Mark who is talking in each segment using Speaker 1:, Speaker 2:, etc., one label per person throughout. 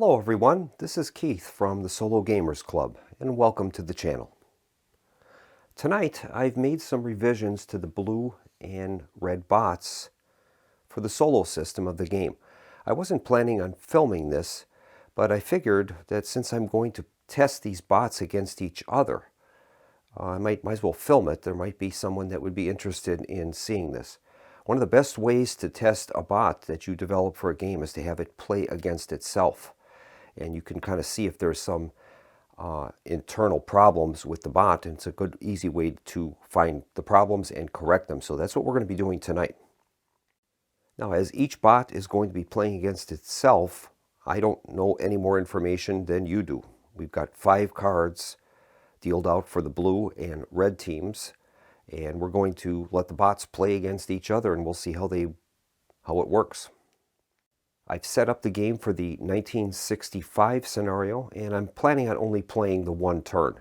Speaker 1: Hello everyone, this is Keith from the Solo Gamers Club and welcome to the channel. Tonight I've made some revisions to the blue and red bots for the solo system of the game. I wasn't planning on filming this, but I figured that since I'm going to test these bots against each other, I might as well film it. There might be someone that would be interested in seeing this. One of the best ways to test a bot that you develop for a game is to have it play against itself. And you can kind of see if there's some internal problems with the bot, and it's a good, easy way to find the problems and correct them. So that's what we're going to be doing tonight. Now, as each bot is going to be playing against itself, I don't know any more information than you do. We've got 5 cards dealt out for the blue and red teams, and we're going to let the bots play against each other, and we'll see how it works. I've set up the game for the 1965 scenario, and I'm planning on only playing the one turn.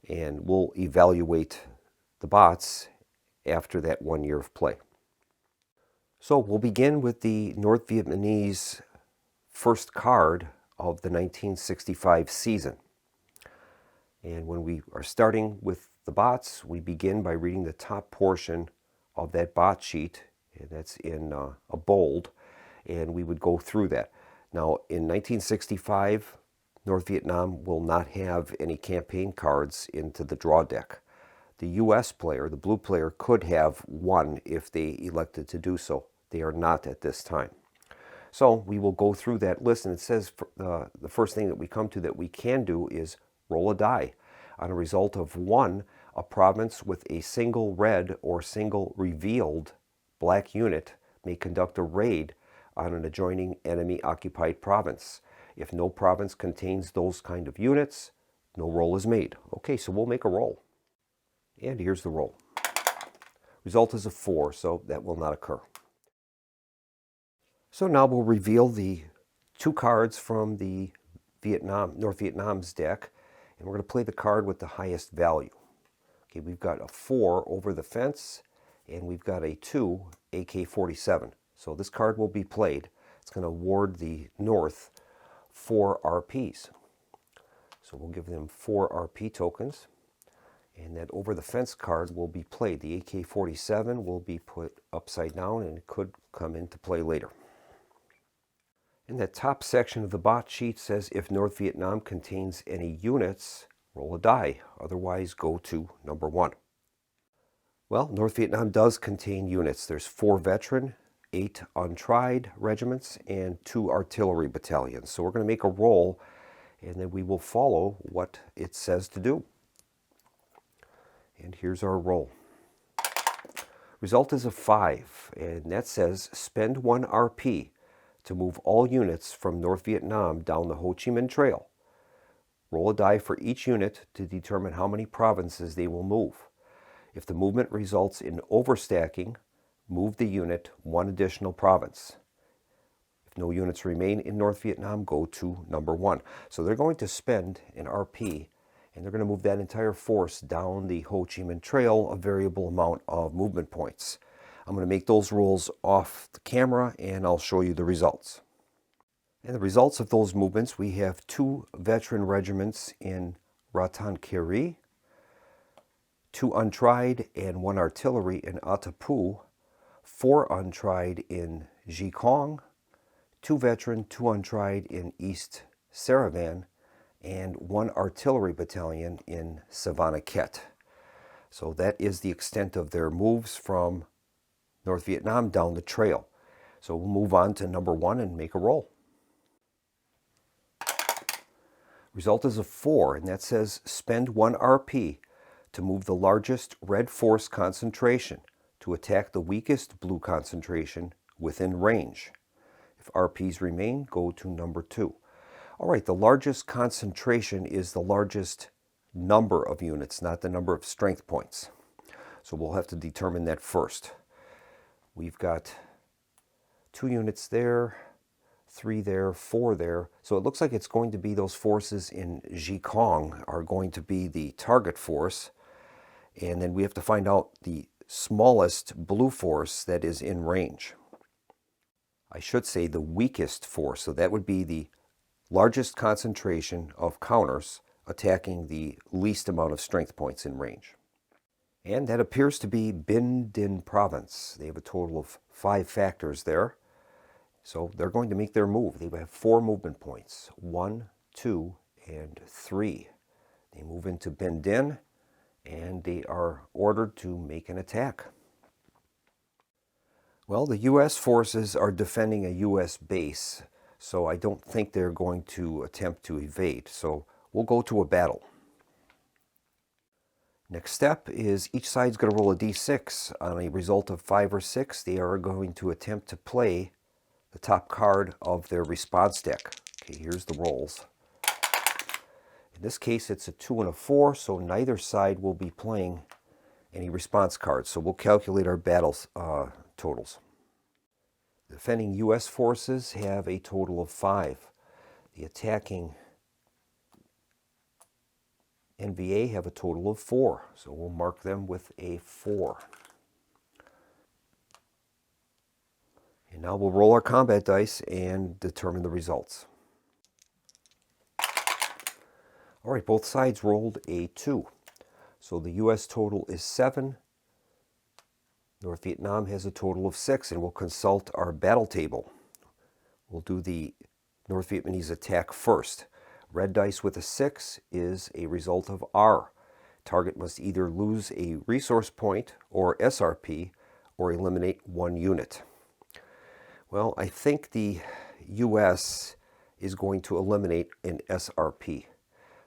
Speaker 1: And we'll evaluate the bots after that 1 year of play. So we'll begin with the North Vietnamese first card of the 1965 season. And when we are starting with the bots, we begin by reading the top portion of that bot sheet, and that's in a bold. And we would go through that. Now, in 1965, North Vietnam will not have any campaign cards into the draw deck. The U.S. player, the blue player, could have one if they elected to do so. They are not at this time. So we will go through that list, and it says the first thing that we come to that we can do is roll a die. On a result of 1, a province with a single red or single revealed black unit may conduct a raid on an adjoining enemy-occupied province. If no province contains those kind of units, no roll is made. Okay, so we'll make a roll. And here's the roll. Result is a 4, so that will not occur. So now we'll reveal the 2 cards from the North Vietnam's deck, and we're going to play the card with the highest value. Okay, we've got a 4 over the fence, and we've got a 2 AK-47. So this card will be played. It's going to award the North 4 RPs. So we'll give them 4 RP tokens. And that over the fence card will be played. The AK-47 will be put upside down, and it could come into play later. And that top section of the bot sheet says if North Vietnam contains any units, roll a die. Otherwise, go to number 1. Well, North Vietnam does contain units. There's 4 veteran, 8 untried regiments, and 2 artillery battalions. So we're going to make a roll, and then we will follow what it says to do. And here's our roll. Result is a 5, and that says spend 1 RP to move all units from North Vietnam down the Ho Chi Mihn Trail. Roll a die for each unit to determine how many provinces they will move. If the movement results in overstacking, move the unit 1 additional province. If no units remain in North Vietnam, go to number 1. So they're going to spend an RP, and they're going to move that entire force down the Ho Chi Minh Trail, a variable amount of movement points. I'm going to make those rolls off the camera, and I'll show you the results. And the results of those movements, we have 2 veteran regiments in Ratan Kiri, 2 untried and 1 artillery in Atapu, 4 untried in Jikong, 2 veteran, 2 untried in East Saravan, and 1 artillery battalion in Savannah Ket. So that is the extent of their moves from North Vietnam down the trail. So we'll move on to number 1 and make a roll. Result is a 4, and that says spend 1 RP to move the largest red force concentration to attack the weakest blue concentration within range. If RPs remain, go to number 2. All right, the largest concentration is the largest number of units, not the number of strength points. So we'll have to determine that first. We've got 2 units there, 3 there, 4 there. So it looks like it's going to be those forces in Jikong are going to be the target force. And then we have to find out the smallest blue force that is in range. I should say the weakest force, so that would be the largest concentration of counters attacking the least amount of strength points in range. And that appears to be Binh Dinh province. They have a total of 5 factors there. So they're going to make their move. They have 4 movement points, 1, 2, and 3. They move into Binh Dinh, and they are ordered to make an attack. Well, the U.S. forces are defending a U.S. base, so I don't think they're going to attempt to evade. So we'll go to a battle. Next step is each side's going to roll a d6. On a result of 5 or 6, they are going to attempt to play the top card of their response deck. Okay, here's the rolls. In this case, it's a 2 and a 4, so neither side will be playing any response cards. So we'll calculate our battle totals. The defending U.S. forces have a total of 5. The attacking NVA have a total of 4, so we'll mark them with a 4. And now we'll roll our combat dice and determine the results. All right, both sides rolled a 2. So the U.S. total is 7. North Vietnam has a total of 6, and we'll consult our battle table. We'll do the North Vietnamese attack first. Red dice with a 6 is a result of R. Target must either lose a resource point or SRP or eliminate 1 unit. Well, I think the U.S. is going to eliminate an SRP.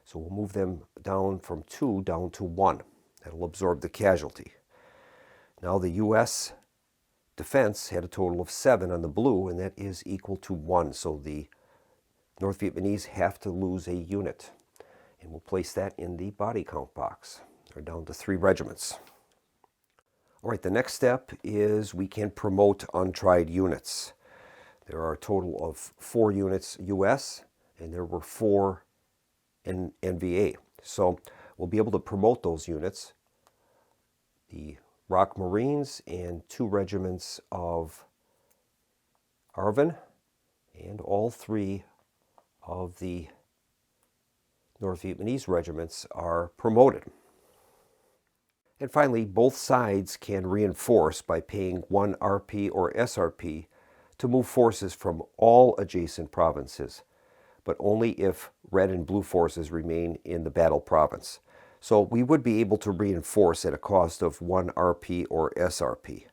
Speaker 1: So we'll move them down from 2 down to 1. That'll absorb the casualty. Now the U.S. defense had a total of 7 on the blue, and that is equal to 1. So the North Vietnamese have to lose a unit. And we'll place that in the body count box. They're down to 3 regiments. All right, the next step is we can promote untried units. There are a total of 4 units U.S., and there were 4 in NVA. So we'll be able to promote those units. The Rock Marines and 2 regiments of ARVN, and all 3 of the North Vietnamese regiments are promoted. And finally, both sides can reinforce by paying 1 RP or SRP to move forces from all adjacent provinces, but only if red and blue forces remain in the battle province. So we would be able to reinforce at a cost of 1 RP or SRP.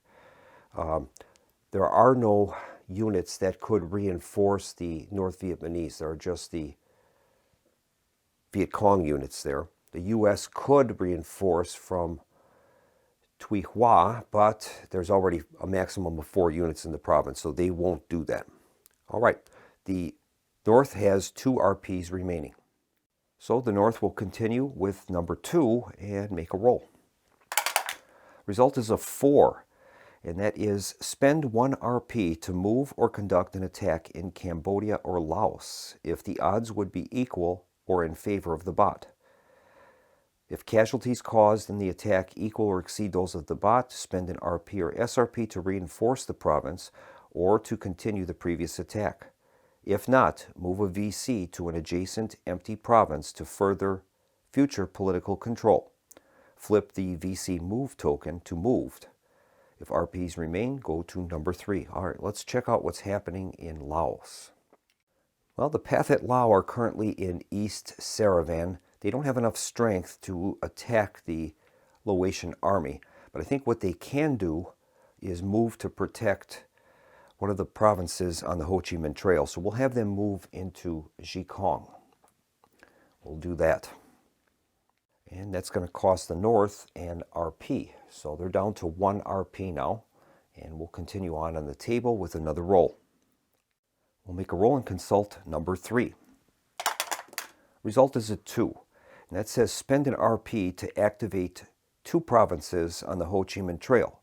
Speaker 1: There are no units that could reinforce the North Vietnamese. There are just the Viet Cong units there. The U.S. could reinforce from Tuy Hoa, but there's already a maximum of 4 units in the province, so they won't do that. All right, the North has 2 RPs remaining. So the North will continue with number 2 and make a roll. Result is a 4, and that is spend 1 RP to move or conduct an attack in Cambodia or Laos if the odds would be equal or in favor of the bot. If casualties caused in the attack equal or exceed those of the bot, spend an RP or SRP to reinforce the province or to continue the previous attack. If not, move a VC to an adjacent empty province to further future political control. Flip the VC move token to moved. If RPs remain, go to number 3. All right, let's check out what's happening in Laos. Well, the Pathet Lao are currently in East Saravan. They don't have enough strength to attack the Laotian army, but I think what they can do is move to protect one of the provinces on the Ho Chi Mihn Trail. So we'll have them move into Jikong. We'll do that. And that's going to cost the North an RP. So they're down to 1 RP now. And we'll continue on the table with another roll. We'll make a roll and consult number 3. Result is a 2. And that says spend an RP to activate 2 provinces on the Ho Chi Minh Trail.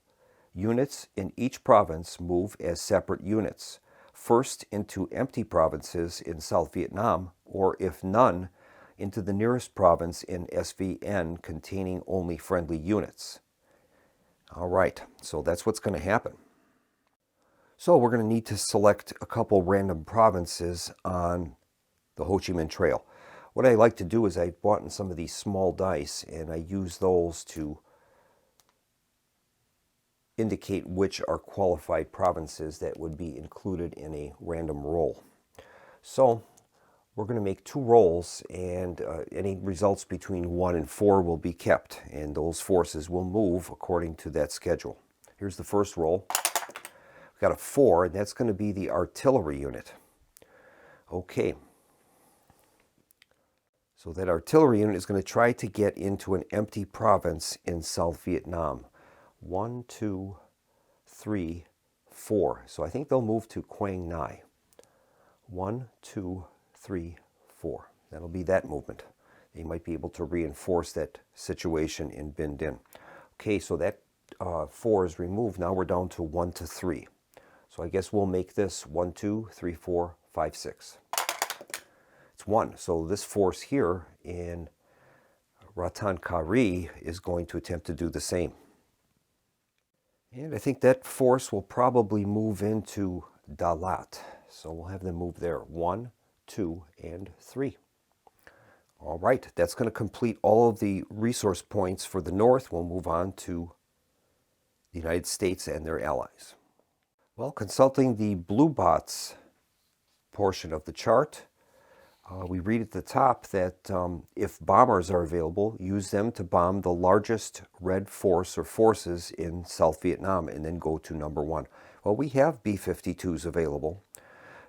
Speaker 1: Units in each province move as separate units, first into empty provinces in South Vietnam, or if none, into the nearest province in SVN containing only friendly units. All right, so that's what's going to happen. So we're going to need to select a couple random provinces on the Ho Chi Mihn Trail. What I like to do is I bought in some of these small dice, and I use those to indicate which are qualified provinces that would be included in a random roll. So we're going to make 2 rolls, and any results between 1 and 4 will be kept, and those forces will move according to that schedule. Here's the first roll. We've got a 4, and that's going to be the artillery unit. Okay. So that artillery unit is going to try to get into an empty province in South Vietnam. 1, 2, 3, 4. So I think they'll move to Quang Ngai. 1, 2, 3, 4. That'll be that movement. They might be able to reinforce that situation in Binh Dinh. Okay, so that 4 is removed. Now we're down to 1 to 3. So I guess we'll make this 1, 2, 3, 4, 5, 6. It's 1. So this force here in Ratanakhari is going to attempt to do the same. And I think that force will probably move into Dalat. So we'll have them move there. 1, 2, and 3. All right, that's going to complete all of the resource points for the north. We'll move on to the United States and their allies. Well, consulting the blue bots portion of the chart, we read at the top that if bombers are available, use them to bomb the largest red force or forces in South Vietnam and then go to number 1. Well, we have B-52s available,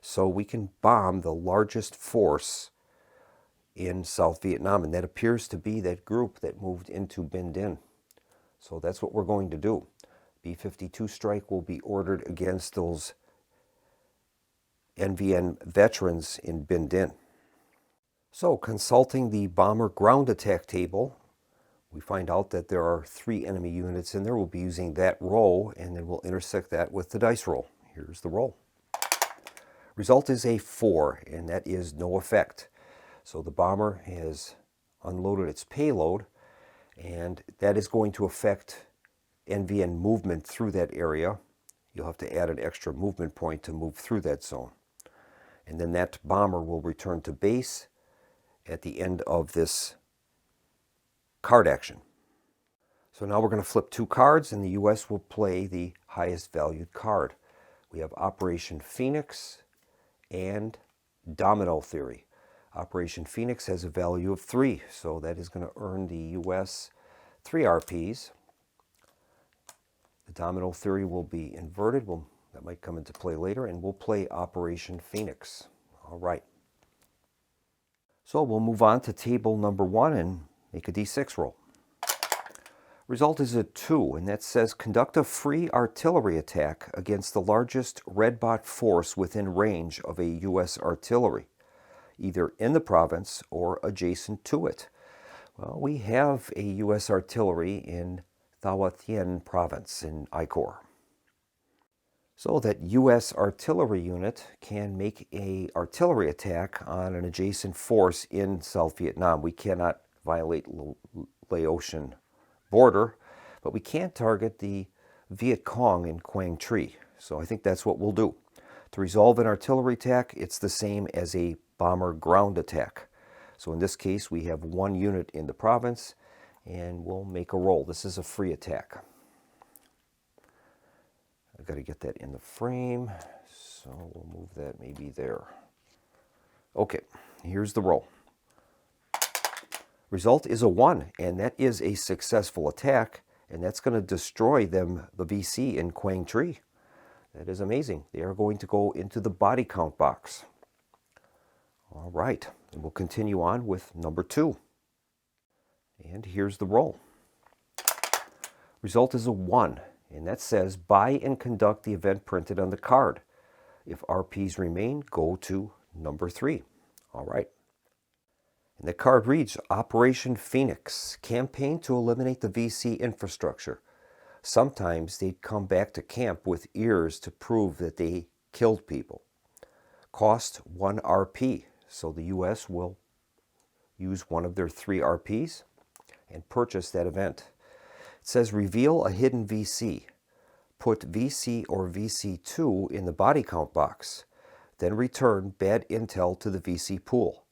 Speaker 1: so we can bomb the largest force in South Vietnam, and that appears to be that group that moved into Binh Dinh. So that's what we're going to do. B-52 strike will be ordered against those NVN veterans in Binh Dinh. So, consulting the bomber ground attack table, we find out that there are 3 enemy units in there. We'll be using that roll, and then we'll intersect that with the dice roll. Here's the roll. Result is a 4, and that is no effect. So the bomber has unloaded its payload, and that is going to affect NVN movement through that area. You'll have to add an extra movement point to move through that zone. And then that bomber will return to base at the end of this card action. So now we're going to flip 2 cards, and the U.S. will play the highest valued card. We have Operation Phoenix and Domino Theory. Operation Phoenix has a value of 3, so that is going to earn the U.S. 3 RPs. The Domino Theory will be inverted. That might come into play later, and we'll play Operation Phoenix. All right. So we'll move on to table number 1 and make a D6 roll. Result is a 2, and that says conduct a free artillery attack against the largest red bot force within range of a U.S. artillery, either in the province or adjacent to it. Well, we have a U.S. artillery in Thawa Thien province in I-Corps. So that U.S. artillery unit can make an artillery attack on an adjacent force in South Vietnam. We cannot violate Laotian border, but we can target the Viet Cong in Quang Tri. So I think that's what we'll do. To resolve an artillery attack, it's the same as a bomber ground attack. So in this case, we have 1 unit in the province, and we'll make a roll. This is a free attack. I've got to get that in the frame, so we'll move that maybe there. Okay, here's the roll. Result is a 1, and that is a successful attack, and that's going to destroy them, the VC in Quang Tri. That is amazing. They are going to go into the body count box. All right, and we'll continue on with number 2. And here's the roll. Result is a 1. And that says, buy and conduct the event printed on the card. If RPs remain, go to number 3. All right. And the card reads, Operation Phoenix, campaign to eliminate the VC infrastructure. Sometimes they'd come back to camp with ears to prove that they killed people. Cost 1 RP, so the U.S. will use one of their 3 RPs and purchase that event. It says reveal a hidden VC. Put VC or VC2 in the body count box. Then return bad intel to the VC pool.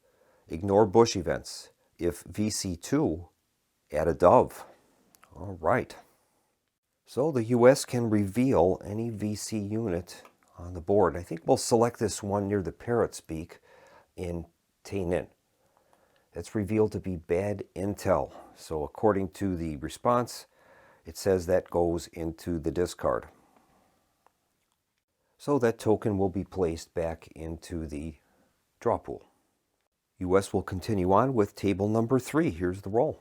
Speaker 1: Ignore bush events. If VC2, add a dove. All right. So the U.S. can reveal any VC unit on the board. I think we'll select this one near the parrot's beak in Tainan. It's revealed to be bad intel. So according to the response, it says that goes into the discard. So that token will be placed back into the draw pool. U.S. will continue on with table number 3. Here's the roll.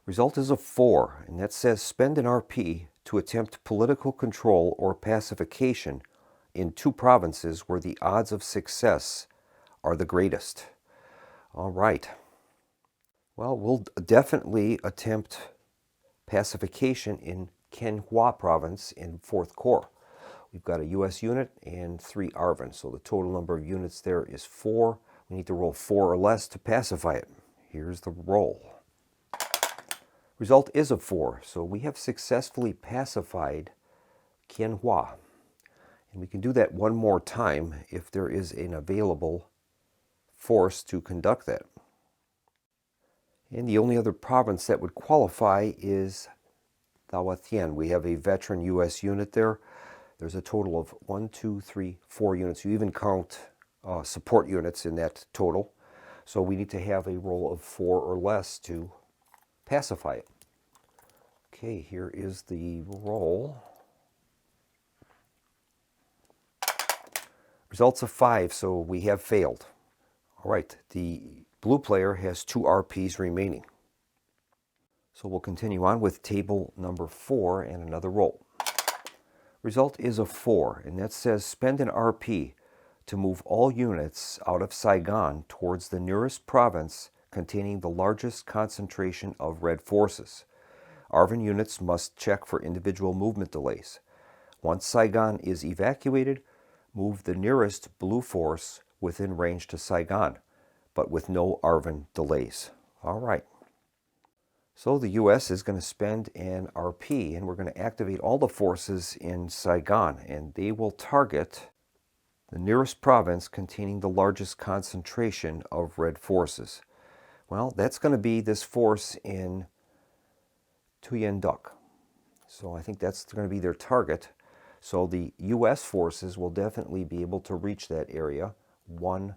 Speaker 1: Result is a 4, and that says spend an RP to attempt political control or pacification in 2 provinces where the odds of success are the greatest. All right. Well, we'll definitely attempt pacification in Ken Hua province in 4th Corps. We've got a U.S. unit and 3 ARVN, so the total number of units there is 4. We need to roll 4 or less to pacify it. Here's the roll. Result is a 4, so we have successfully pacified Kien Hua. And we can do that one more time if there is an available force to conduct that. And the only other province that would qualify is Thawa Thien. We have a veteran U.S. unit there. There's a total of 1, 2, 3, 4 units. You even count support units in that total. So we need to have a roll of 4 or less to pacify it. Okay, here is the roll. Results of 5, so we have failed. All right, the blue player has 2 RPs remaining. So we'll continue on with table number 4 and another roll. Result is a 4, and that says spend an RP to move all units out of Saigon towards the nearest province containing the largest concentration of red forces. ARVN units must check for individual movement delays. Once Saigon is evacuated, move the nearest blue force within range to Saigon, but with no ARVN delays. All right. So the U.S. is going to spend an RP, and we're going to activate all the forces in Saigon, and they will target the nearest province containing the largest concentration of red forces. Well, that's going to be this force in Thuyen Duc. So I think that's going to be their target. So the U.S. forces will definitely be able to reach that area. 1,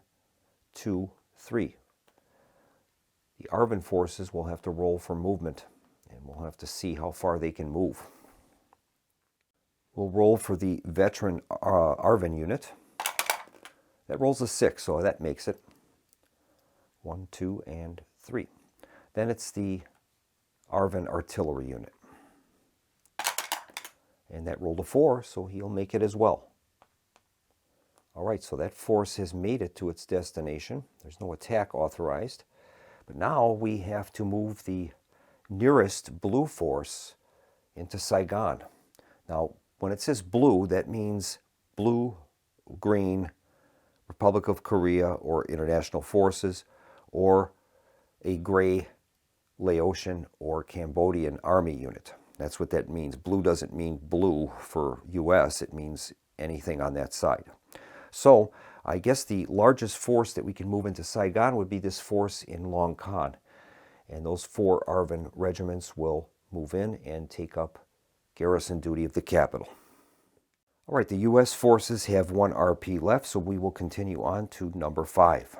Speaker 1: 2, 3. The ARVN forces will have to roll for movement, and we'll have to see how far they can move. We'll roll for the veteran ARVN unit. That rolls a 6, so that makes it 1, 2, and 3. Then it's the ARVN artillery unit. And that rolled a 4, so he'll make it as well. All right, so that force has made it to its destination. There's no attack authorized. But now we have to move the nearest blue force into Saigon. Now, when it says blue, that means blue, green, Republic of Korea or international forces, or a gray Laotian or Cambodian army unit. That's what that means. Blue doesn't mean blue for U.S. It means anything on that side. So I guess the largest force that we can move into Saigon would be this force in Long Khan. And those 4 ARVN regiments will move in and take up garrison duty of the capital. All right, the U.S. forces have 1 RP left, so we will continue on to number 5.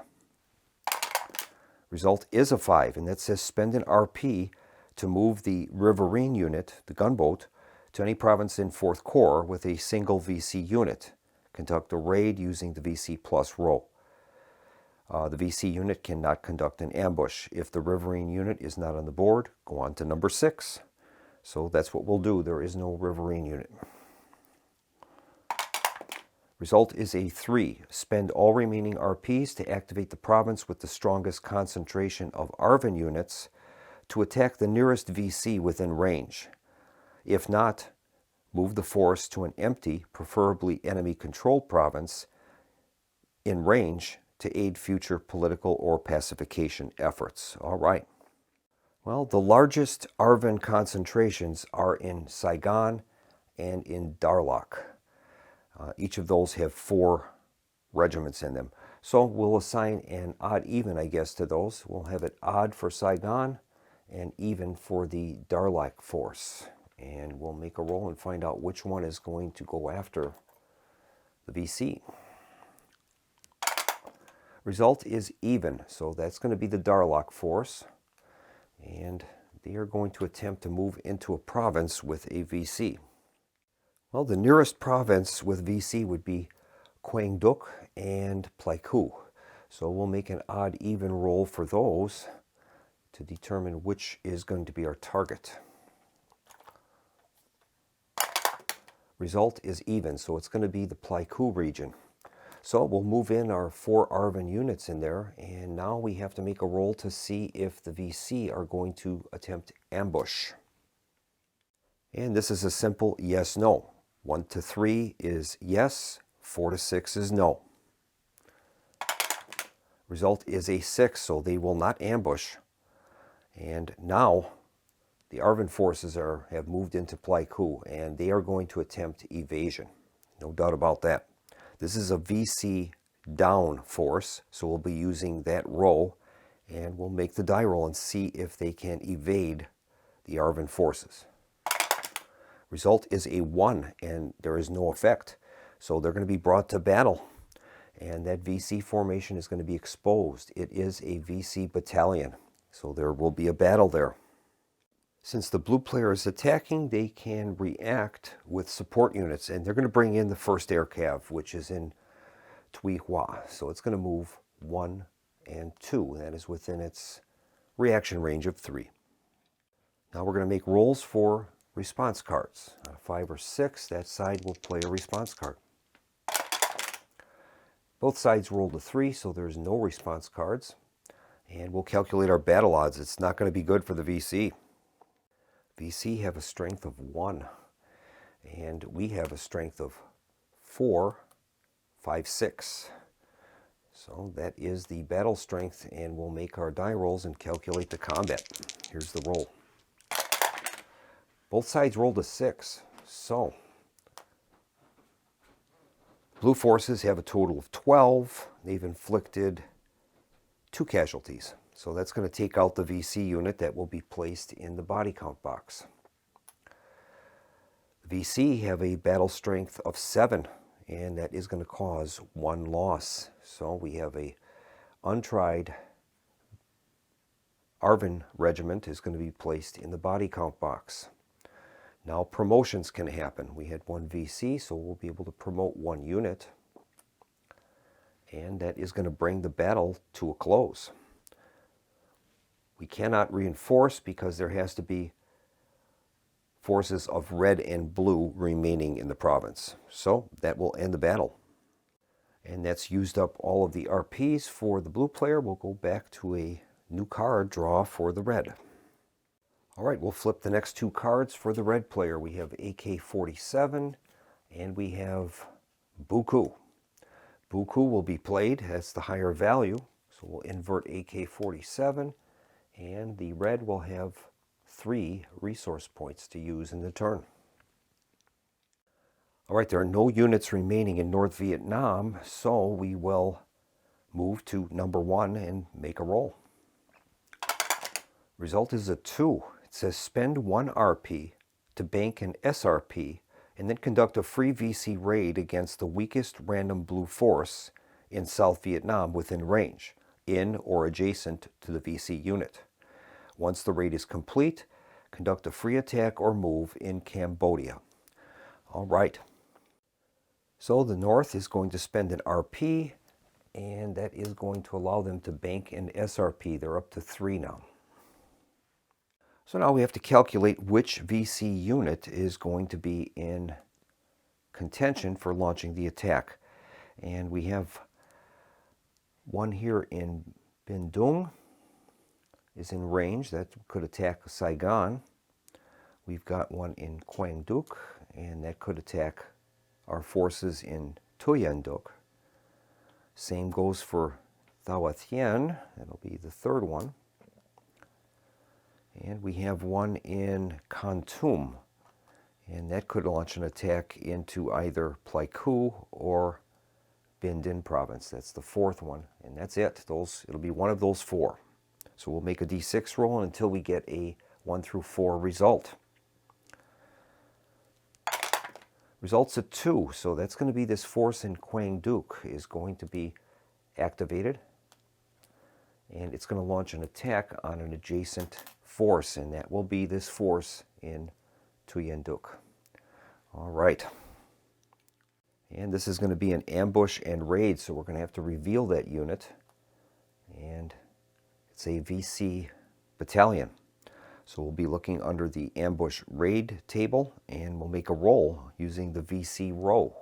Speaker 1: Result is a 5, and that says spend an RP to move the Riverine unit, the gunboat, to any province in 4th Corps with a single VC unit. Conduct a raid using the VC plus roll. The VC unit cannot conduct an ambush. If the Riverine unit is not on the board, go on to number 6. So that's what we'll do. There is no Riverine unit. Result is a 3. Spend all remaining RPs to activate the province with the strongest concentration of ARVN units to attack the nearest VC within range. If not, move the force to an empty, preferably enemy-controlled province in range to aid future political or pacification efforts. All right. Well, the largest ARVN concentrations are in Saigon and in Darlak. Each of those have 4 regiments in them. So we'll assign an odd even, I guess, to those. We'll have it odd for Saigon and even for the Darlak force. And we'll make a roll and find out which one is going to go after the VC. Result is even, so that's going to be the Darlak force. And they are going to attempt to move into a province with a VC. Well, the nearest province with VC would be Quang Duc and Pleiku. So we'll make an odd even roll for those to determine which is going to be our target. Result is even, so it's going to be the Pleiku region. So we'll move in our 4 ARVN units in there, and now we have to make a roll to see if the VC are going to attempt ambush. And this is a simple yes-no. 1 to 3 is yes, 4 to 6 is no. Result is a 6, so they will not ambush. And now the ARVN forces have moved into Pleiku, and they are going to attempt evasion. No doubt about that. This is a VC down force, so we'll be using that row, and we'll make the die roll and see if they can evade the ARVN forces. Result is a 1, and there is no effect. So they're going to be brought to battle, and that VC formation is going to be exposed. It is a VC battalion, so there will be a battle there. Since the blue player is attacking, they can react with support units, and they're going to bring in the 1st Air Cav, which is in Tuy Hoa. So it's going to move 1 and 2. That is within its reaction range of 3. Now we're going to make rolls for response cards. On a 5 or 6, that side will play a response card. Both sides rolled a 3, so there's no response cards. And we'll calculate our battle odds. It's not going to be good for the VC. VC have a strength of 1, and we have a strength of 4, 5, 6. So that is the battle strength, and we'll make our die rolls and calculate the combat. Here's the roll. Both sides rolled a 6, so blue forces have a total of 12. They've inflicted 2 casualties. So that's going to take out the VC unit that will be placed in the body count box. The VC have a battle strength of 7, and that is going to cause 1 loss. So we have a untried ARVN regiment is going to be placed in the body count box. Now promotions can happen. We had 1 VC, so we'll be able to promote 1 unit, and that is going to bring the battle to a close. We cannot reinforce because there has to be forces of red and blue remaining in the province. So that will end the battle. And that's used up all of the RPs for the blue player. We'll go back to a new card draw for the red. All right, we'll flip the next 2 cards for the red player. We have AK-47 and we have Buku. Buku will be played. That's the higher value. So we'll invert AK-47. And the red will have 3 resource points to use in the turn. All right, there are no units remaining in North Vietnam, so we will move to number 1 and make a roll. Result is a 2. It says spend 1 RP to bank an SRP and then conduct a free VC raid against the weakest random blue force in South Vietnam within range, in or adjacent to the VC unit. Once the raid is complete, conduct a free attack or move in Cambodia. All right. So the North is going to spend an RP, and that is going to allow them to bank an SRP. They're up to 3 now. So now we have to calculate which VC unit is going to be in contention for launching the attack. And we have one here in Binh Duong is in range. That could attack Saigon. We've got one in Quang Duc, and that could attack our forces in Thuyen Duc. Same goes for Thao Thien. That'll be the 3rd one. And we have one in Kon Tum, and that could launch an attack into either Pleiku or Binh Dinh province. That's the fourth one, and that's it. It'll be one of those four. So we'll make a d6 roll until we get a 1 through 4 result. Result's a 2, so that's going to be this force in Quang Duc is going to be activated, and it's going to launch an attack on an adjacent force, and that will be this force in Thuyen Duc. All right. And this is going to be an ambush and raid, so we're going to have to reveal that unit. And it's a VC battalion. So we'll be looking under the ambush raid table, and we'll make a roll using the VC row.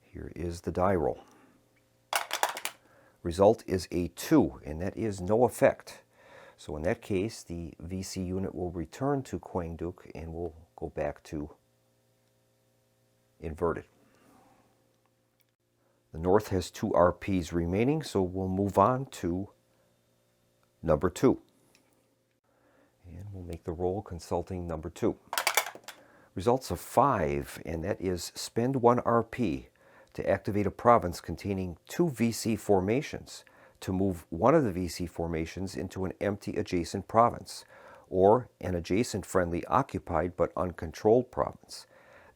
Speaker 1: Here is the die roll. Result is a 2, and that is no effect. So in that case, the VC unit will return to Quang Duc, and we'll go back to inverted. The North has 2 RPs remaining, so we'll move on to number 2. And we'll make the roll consulting number 2. Results of 5, and that is spend 1 RP to activate a province containing 2 VC formations to move one of the VC formations into an empty adjacent province, or an adjacent friendly occupied but uncontrolled province.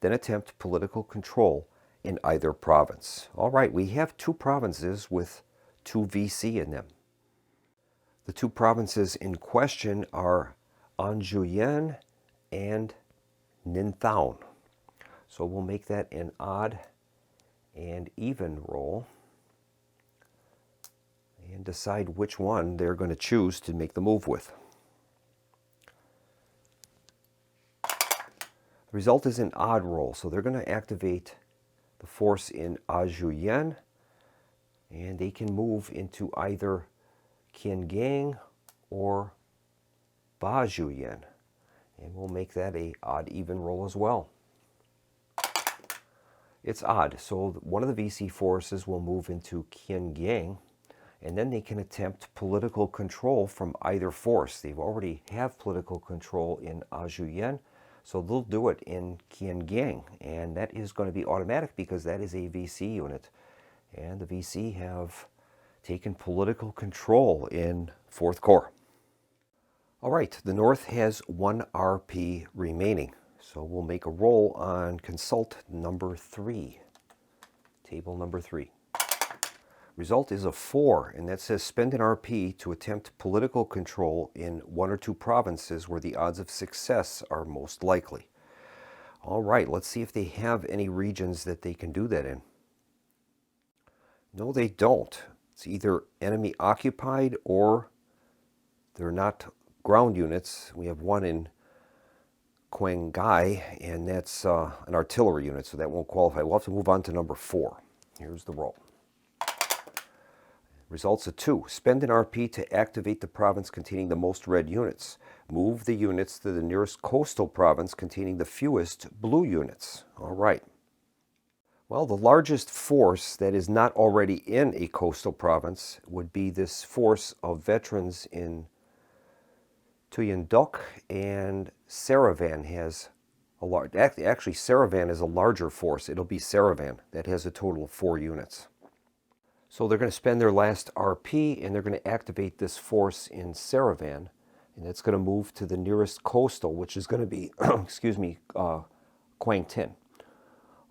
Speaker 1: Then attempt political control in either province. All right, we have 2 provinces with 2 VC in them. The 2 provinces in question are An Giang and Ninh Thuan. So we'll make that an odd and even roll and decide which one they're going to choose to make the move with. The result is an odd roll, so they're going to activate the force in An Giang, and they can move into either Kiên Giang or Ba Giang, and we'll make that a odd even roll as well. It's odd, so one of the VC forces will move into Kiên Giang, and then they can attempt political control from either force. They already have political control in An Giang, so they'll do it in Kiên Giang, and that is going to be automatic because that is a VC unit, and the VC have taken political control in 4th Corps. All right, the North has 1 RP remaining, so we'll make a roll on consult number 3, table number 3. Result is a 4, and that says spend an RP to attempt political control in 1 or 2 provinces where the odds of success are most likely. All right, let's see if they have any regions that they can do that in. No, they don't. It's either enemy occupied or they're not ground units. We have one in Quang Ngai, and that's an artillery unit, so that won't qualify. We'll have to move on to number 4. Here's the roll. Results of 2. Spend an RP to activate the province containing the most red units. Move the units to the nearest coastal province containing the fewest blue units. All right. Well, the largest force that is not already in a coastal province would be this force of veterans in Thuyen Duc, and Saravan has a large. Actually, Saravan is a larger force. It'll be Saravan that has a total of 4 units. So they're going to spend their last RP, and they're going to activate this force in Saravan, and it's going to move to the nearest coastal, which is going to be, excuse me, Quang Tin,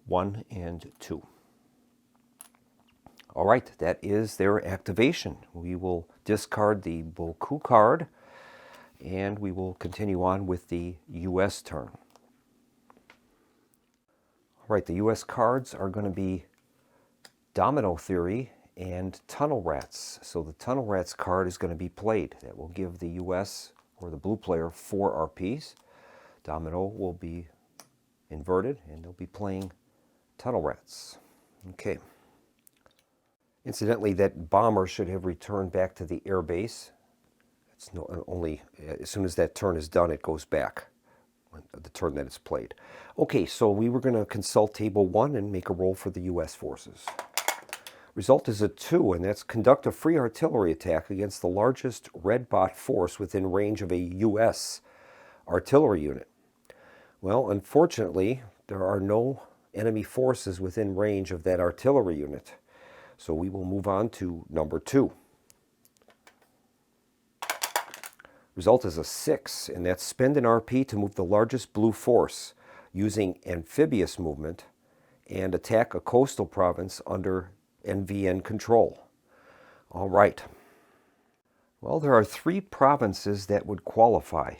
Speaker 1: 1 and 2. All right, that is their activation. We will discard the Boku card, and we will continue on with the U.S. turn. All right, the U.S. cards are going to be Domino Theory and Tunnel Rats. So the Tunnel Rats card is going to be played. That will give the U.S. or the blue player 4 RPs. Domino will be inverted, and they'll be playing Tunnel Rats. Okay. Incidentally, that bomber should have returned back to the air base. It's only as soon as that turn is done, it goes back, the turn that it's played. Okay, so we were going to consult table 1 and make a roll for the U.S. forces. Result is a 2, and that's conduct a free artillery attack against the largest red bot force within range of a U.S. artillery unit. Well, unfortunately, there are no enemy forces within range of that artillery unit. So we will move on to number 2. Result is a 6, and that's spend an RP to move the largest blue force using amphibious movement and attack a coastal province under NVN control. All right. Well, there are 3 provinces that would qualify.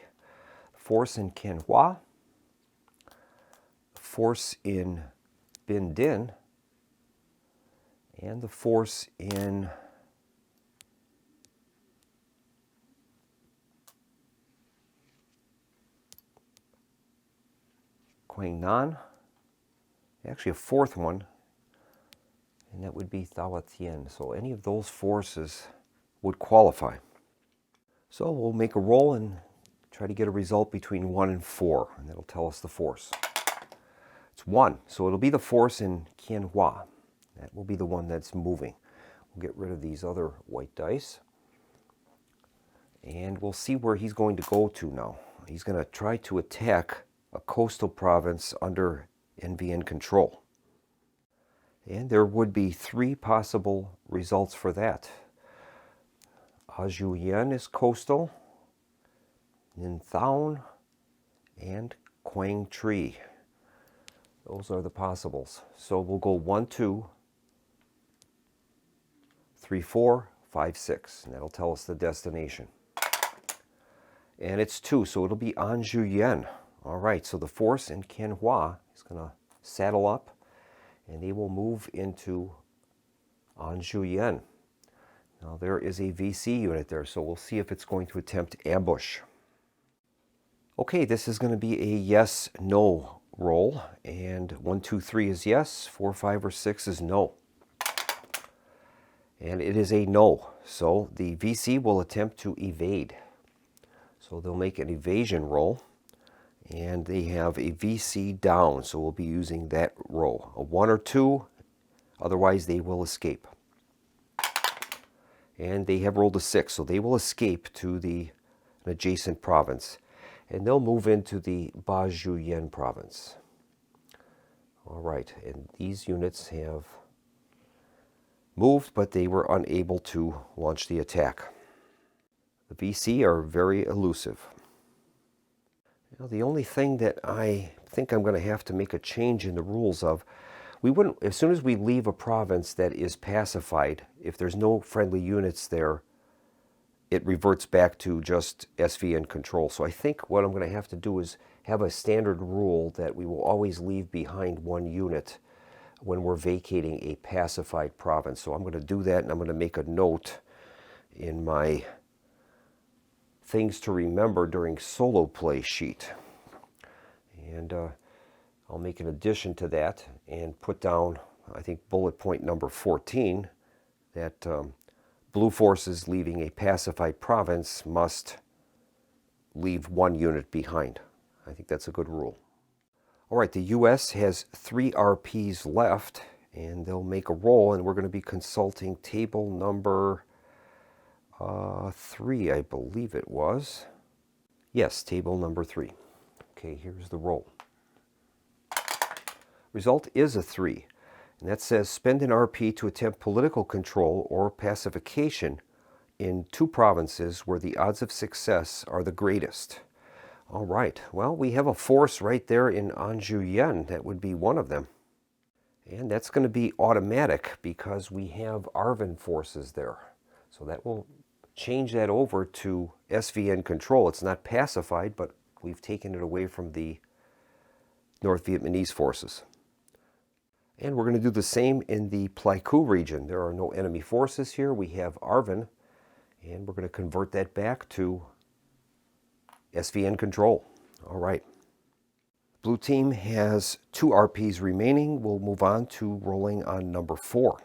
Speaker 1: Force in Can Hoa, the force in Bin Din, and the force in Quang Nan. Actually, a 4th one, and that would be Thao Tien. So any of those forces would qualify. So we'll make a roll and try to get a result between 1 and 4, and that'll tell us the force. It's 1, so it'll be the force in Can Hoa. That will be the one that's moving. We'll get rid of these other white dice, and we'll see where he's going to go to now. He's going to try to attack a coastal province under NVN control. And there would be 3 possible results for that. Ajuyan is coastal, Ninthaon, and Quang Tri. Those are the possibles. So we'll go 1, 2, 3, 4, 5, 6, and that'll tell us the destination. And it's 2, so it'll be Anjuyan. All right, so the force in Can Hoa is going to saddle up, and they will move into Anjuyan. Now there is a VC unit there, so we'll see if it's going to attempt ambush. Okay, this is going to be a yes-no roll, and 1, 2, 3 is yes, 4, 5, or 6 is no. And it is a no, so the VC will attempt to evade. So they'll make an evasion roll, and they have a VC down, so we'll be using that roll. A 1 or 2, otherwise they will escape. And they have rolled a 6, so they will escape to an adjacent province. And they'll move into the Bajuyen province. All right, and these units have moved, but they were unable to launch the attack. The VC are very elusive. The only thing that I think I'm going to have to make a change in the rules of, we wouldn't, as soon as we leave a province that is pacified, if there's no friendly units there, it reverts back to just SVN control. So I think what I'm going to have to do is have a standard rule that we will always leave behind 1 unit when we're vacating a pacified province. So I'm going to do that, and I'm going to make a note in my things to remember during solo play sheet. And I'll make an addition to that and put down, I think, bullet point number 14, that blue forces leaving a pacified province must leave 1 unit behind. I think that's a good rule. All right, the U.S. has 3 RPs left, and they'll make a roll, and we're going to be consulting table number 3, I believe it was. Yes, table number 3. Okay, here's the roll. Result is a 3, and that says spend an RP to attempt political control or pacification in 2 provinces where the odds of success are the greatest. All right, well, we have a force right there in Anjuyan. That would be one of them. And that's going to be automatic because we have ARVN forces there. So that will change that over to SVN control. It's not pacified, but we've taken it away from the North Vietnamese forces. And we're going to do the same in the Pleiku region. There are no enemy forces here. We have ARVN, and we're going to convert that back to SVN control. All right. Blue team has 2 RPs remaining. We'll move on to rolling on number 4.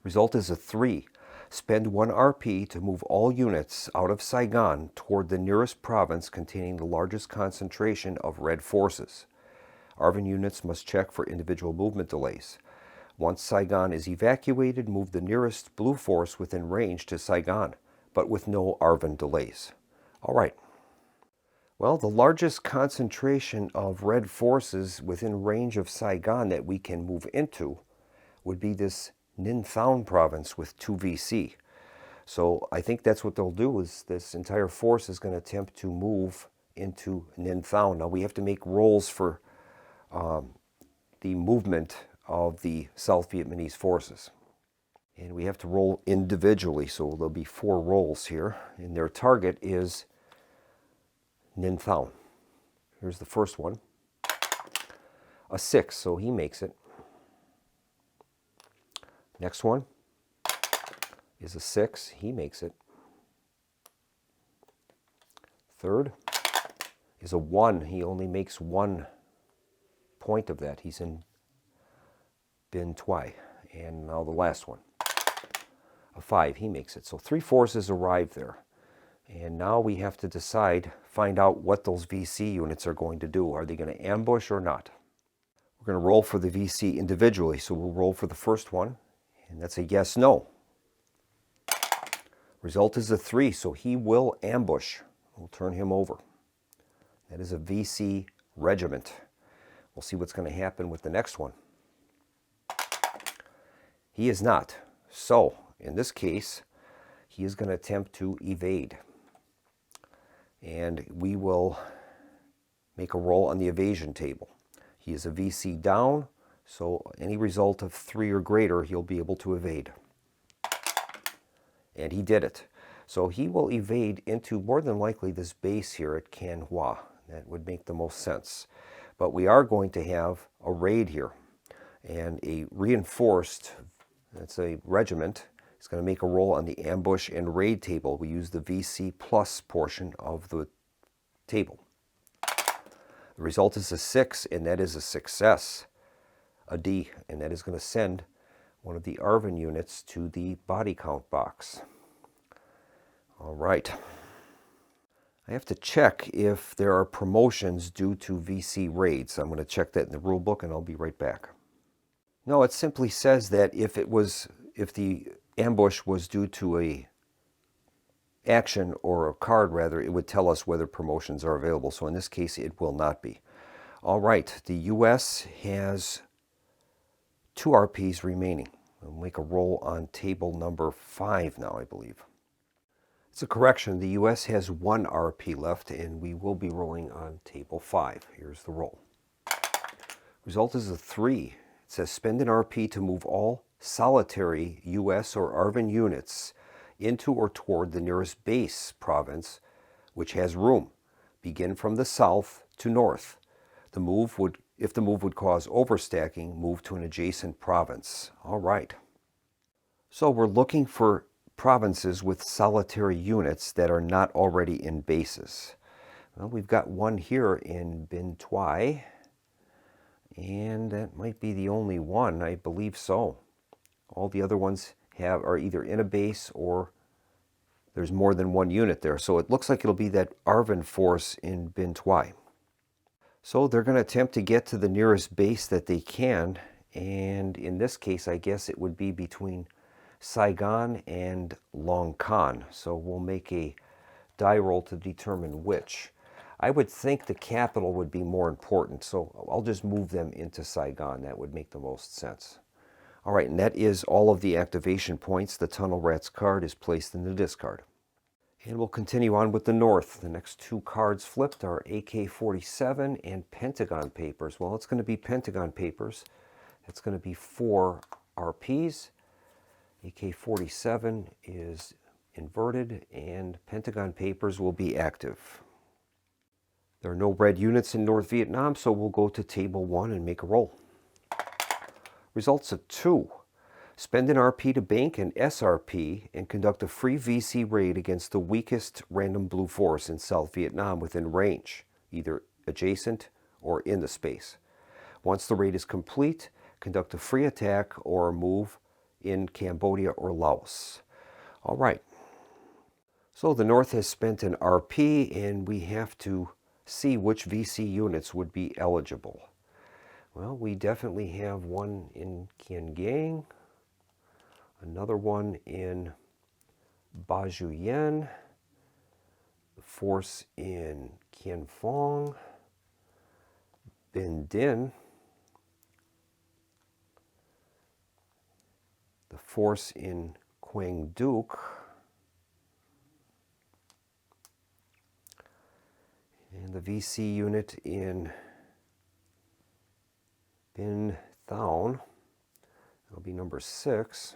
Speaker 1: Result is a 3. Spend 1 RP to move all units out of Saigon toward the nearest province containing the largest concentration of red forces. ARVN units must check for individual movement delays. Once Saigon is evacuated, move the nearest blue force within range to Saigon, but with no ARVN delays. All right. Well, the largest concentration of red forces within range of Saigon that we can move into would be this Ninh Thuan province with 2 VC. So I think that's what they'll do, is this entire force is going to attempt to move into Ninh Thuan. Now we have to make rolls for the movement of the South Vietnamese forces. And we have to roll individually, so there'll be 4 rolls here. And their target is Ninh Thuan. Here's the first one. A 6, so he makes it. Next one is a 6, he makes it. Third is a 1, he only makes 1 point of that. He's in Binh Thuai. And now the last one, a 5, he makes it. So 3 forces arrive there. And now we have to find out what those VC units are going to do. Are they going to ambush or not? We're going to roll for the VC individually. So we'll roll for the first one, and that's a yes, no. Result is a 3, so he will ambush. We'll turn him over. That is a VC regiment. We'll see what's going to happen with the next one. He is not. So, in this case, he is going to attempt to evade. And we will make a roll on the evasion table. He is a VC down, so any result of 3 or greater, he'll be able to evade. And he did it. So he will evade into, more than likely, this base here at Can Hoa. That would make the most sense. But we are going to have a raid here. And a reinforced, that's a regiment, is going to make a roll on the ambush and raid table. We use the VC plus portion of the table. The result is a 6, and that is a success. A D, and that is going to send one of the ARVN units to the body count box. All right. I have to check if there are promotions due to VC raids. I'm going to check that in the rule book, and I'll be right back. No, it simply says that if the ambush was due to a action, or a card rather, it would tell us whether promotions are available. So in this case, it will not be. All right, the U.S. has 2 RPs remaining. We'll make a roll on table number 5 now, I believe. It's a correction. The U.S. has 1 RP left, and we will be rolling on table 5. Here's the roll. Result is a 3. It says spend an RP to move all solitary U.S. or ARVN units into or toward the nearest base province, which has room. Begin from the south to north. If the move would cause overstacking, move to an adjacent province. All right. So we're looking for provinces with solitary units that are not already in bases. Well, we've got one here in Binh Thuai, and that might be the only one. I believe so. All the other ones are either in a base or there's more than 1 unit there. So it looks like it'll be that ARVN force in Binh Thuai. So they're going to attempt to get to the nearest base that they can, and in this case, I guess it would be between Saigon and Long Con. So we'll make a die roll to determine which. I would think the capital would be more important, so I'll just move them into Saigon. That would make the most sense. All right, and that is all of the activation points. The Tunnel Rats card is placed in the discard. And we'll continue on with the North. The next 2 cards flipped are AK-47 and Pentagon Papers. Well, it's going to be Pentagon Papers. It's going to be 4 RPs. AK-47 is inverted, and Pentagon Papers will be active. There are no red units in North Vietnam, so we'll go to table 1 and make a roll. Results of 2. Spend an RP to bank an SRP and conduct a free VC raid against the weakest random blue force in South Vietnam within range, either adjacent or in the space. Once the raid is complete, conduct a free attack or a move in Cambodia or Laos. All right. So the North has spent an RP, and we have to see which VC units would be eligible. Well, we definitely have one inIen Giang, another one in Ba Ju Yen, the force in Kien Phong, Bin Din, the force in Quang Duc, and the VC unit in Bin Thaun, that'll be number 6.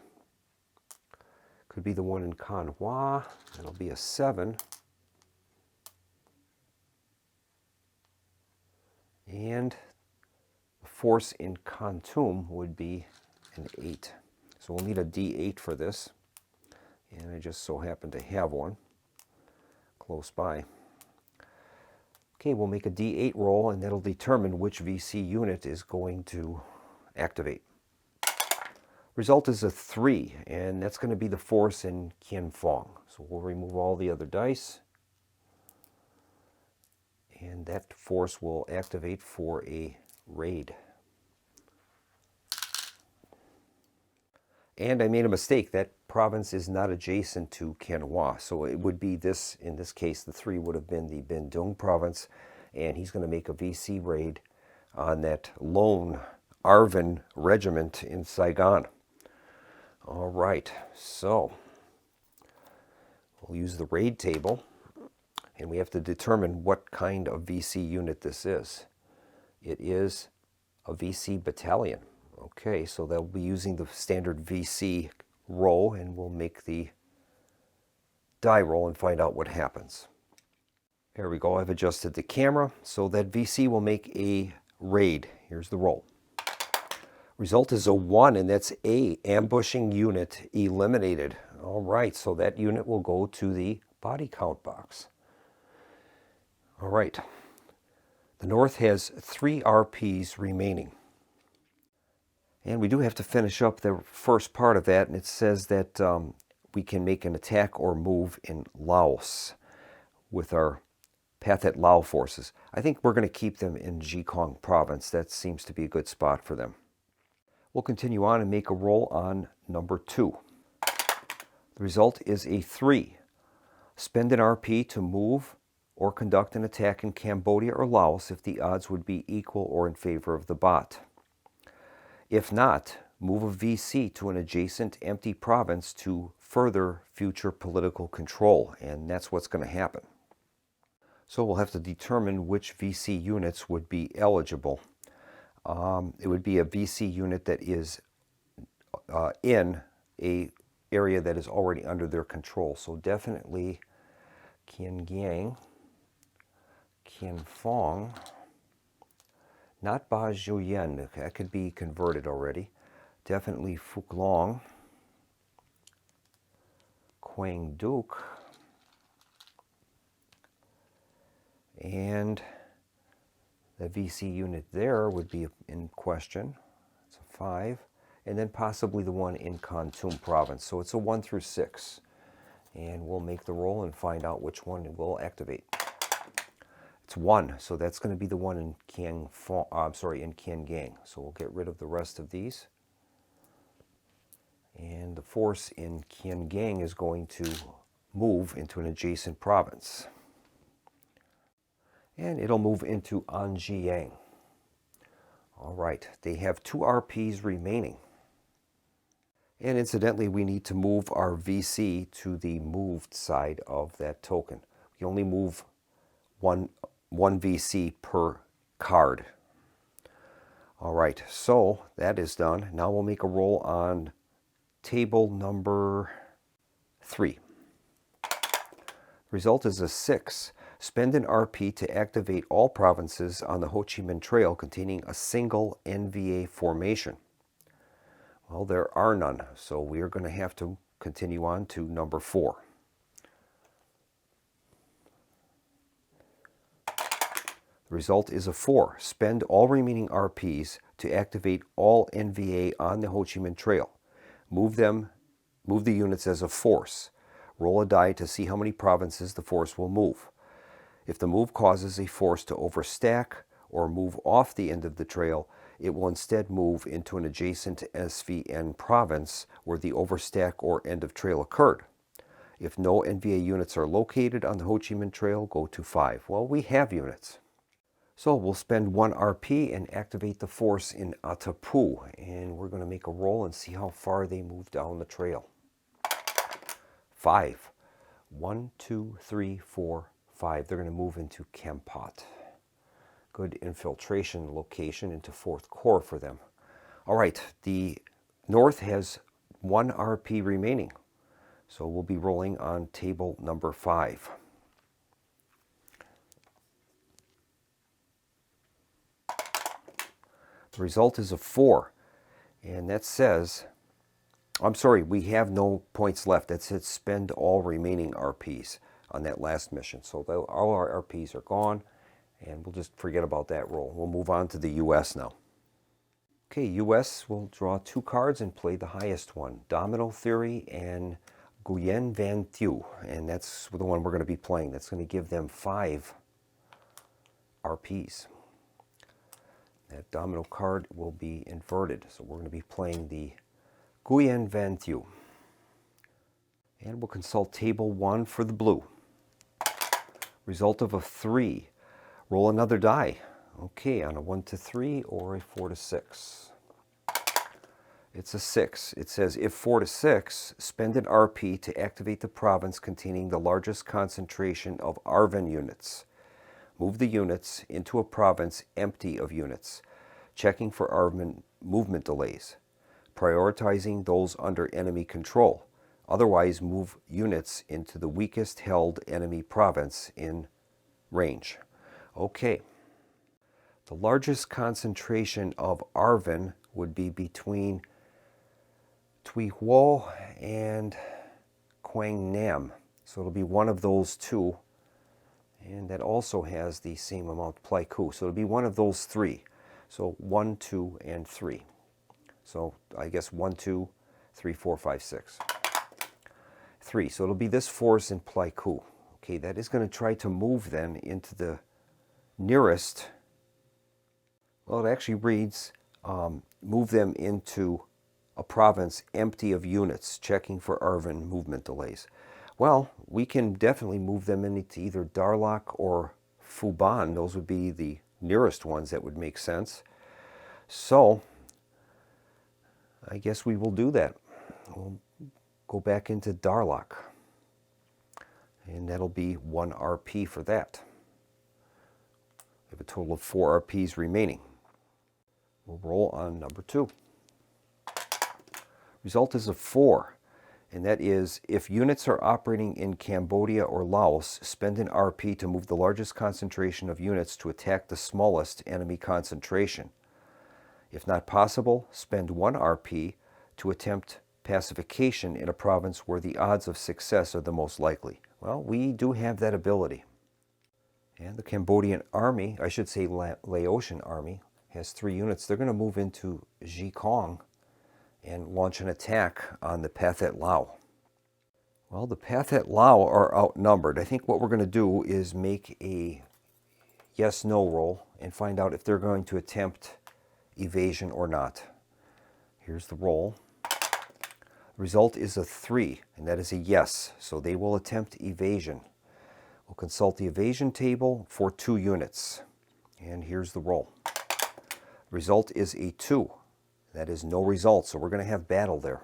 Speaker 1: Could be the one in Can Hoa, that'll be a 7. And the force in Can Tum would be an 8. So we'll need a D8 for this. And I just so happen to have one close by. Okay, we'll make a D8 roll, and that'll determine which VC unit is going to activate. Result is a 3, and that's going to be the force in Quien Phong. So we'll remove all the other dice. And that force will activate for a raid. And I made a mistake. That province is not adjacent to Can Hoa. So it would be this, in this case, the 3 would have been the Bin Dung province. And he's going to make a VC raid on that lone Arvin regiment in Saigon. All right, so we'll use the raid table. And we have to determine what kind of VC unit this is. It is a VC battalion. Okay, so they'll be using the standard VC roll, and we'll make the die roll and find out what happens. There we go, I've adjusted the camera. So that VC will make a raid. Here's the roll. Result is a 1, and that's a ambushing unit eliminated. All right, so that unit will go to the body count box. All right, the North has 3 RPs remaining. And we do have to finish up the first part of that, and it says that we can make an attack or move in Laos with our Pathet Lao forces. I think we're going to keep them in Jikong province. That seems to be a good spot for them. We'll continue on and make a roll on number 2. The result is a 3. Spend an RP to move or conduct an attack in Cambodia or Laos if the odds would be equal or in favor of the bot. If not, move a VC to an adjacent empty province to further future political control, and that's what's going to happen. So we'll have to determine which VC units would be eligible. It would be a VC unit that is in a area that is already under their control. So definitely Quien Giang, Quien Phong, not Ba Zhuyen, that could be converted already. Definitely Phuc Long, Quang Duc, and the VC unit there would be in question. It's a 5. And then possibly the one in Kon Tum province. So it's a 1 through 6. And we'll make the roll and find out which one it will activate. It's 1, so that's going to be the one in in Quien Giang. So we'll get rid of the rest of these. And the force in Quien Giang is going to move into an adjacent province. And it'll move into Anjiang. All right, they have 2 RPs remaining. And incidentally, we need to move our VC to the moved side of that token. We only move one VC per card. All right, so that is done. Now we'll make a roll on table number 3. Result is a 6. Spend an RP to activate all provinces on the Ho Chi Mihn Trail containing a single NVA formation. Well, there are none, so we are going to have to continue on to number 4. The result is a 4. Spend all remaining RPs to activate all NVA on the Ho Chi Mihn Trail. Move the units as a force. Roll a die to see how many provinces the force will move. If the move causes a force to overstack or move off the end of the trail, it will instead move into an adjacent SVN province where the overstack or end of trail occurred. If no NVA units are located on the Ho Chi Minh Trail, go to 5. Well, we have units. So we'll spend 1 RP and activate the force in Atapu. And we're going to make a roll and see how far they move down the trail. 5. 1, 2, 3, 4, 5. They're going to move into Kampot. Good infiltration location into 4th Corps for them. All right, the North has 1 RP remaining. So we'll be rolling on table number 5. The result is a 4. And that says, I'm sorry, we have no points left. That says spend all remaining RPs on that last mission. So all our RPs are gone, and we'll just forget about that roll. We'll move on to the U.S. now. Okay, U.S. will draw 2 cards and play the highest one, Domino Theory and Nguyen Van Thieu. And that's the one we're going to be playing. That's going to give them 5 RPs. That domino card will be inverted. So we're going to be playing the Nguyen Van Thieu. And we'll consult table 1 for the blue. Result of a 3. Roll another die. Okay, on a 1 to 3 or a 4 to 6. It's a 6. It says if 4 to 6, spend an RP to activate the province containing the largest concentration of ARVN units. Move the units into a province empty of units, checking for ARVN movement delays, prioritizing those under enemy control. Otherwise, move units into the weakest held enemy province in range. Okay. The largest concentration of ARVN would be between Tuy Huo and Quang Nam. So it'll be one of those two. And that also has the same amount, Pleiku. So it'll be one of those 3. So 1, 2, and 3. So I guess 1, 2, 3, 4, 5, 6. 3. So it'll be this force in Pleiku. Okay, that is going to try to move then into the nearest. Well, it actually reads, move them into a province empty of units, checking for ARVN movement delays. Well, we can definitely move them into either Darlak or Phuban. Those would be the nearest ones that would make sense. So, I guess we will do that. We'll go back into Darlak. And that'll be 1 RP for that. We have a total of 4 RPs remaining. We'll roll on number 2. Result is a 4. And that is, if units are operating in Cambodia or Laos, spend an RP to move the largest concentration of units to attack the smallest enemy concentration. If not possible, spend 1 RP to attempt pacification in a province where the odds of success are the most likely. Well, we do have that ability. And the Cambodian army, I should say Laotian army, has 3 units. They're going to move into Jikong and launch an attack on the Pathet Lao. Well, the Pathet Lao are outnumbered. I think what we're going to do is make a yes-no roll and find out if they're going to attempt evasion or not. Here's the roll. The result is a 3, and that is a yes. So they will attempt evasion. We'll consult the evasion table for 2 units. And here's the roll. The result is a 2. That is no result, so we're going to have battle there.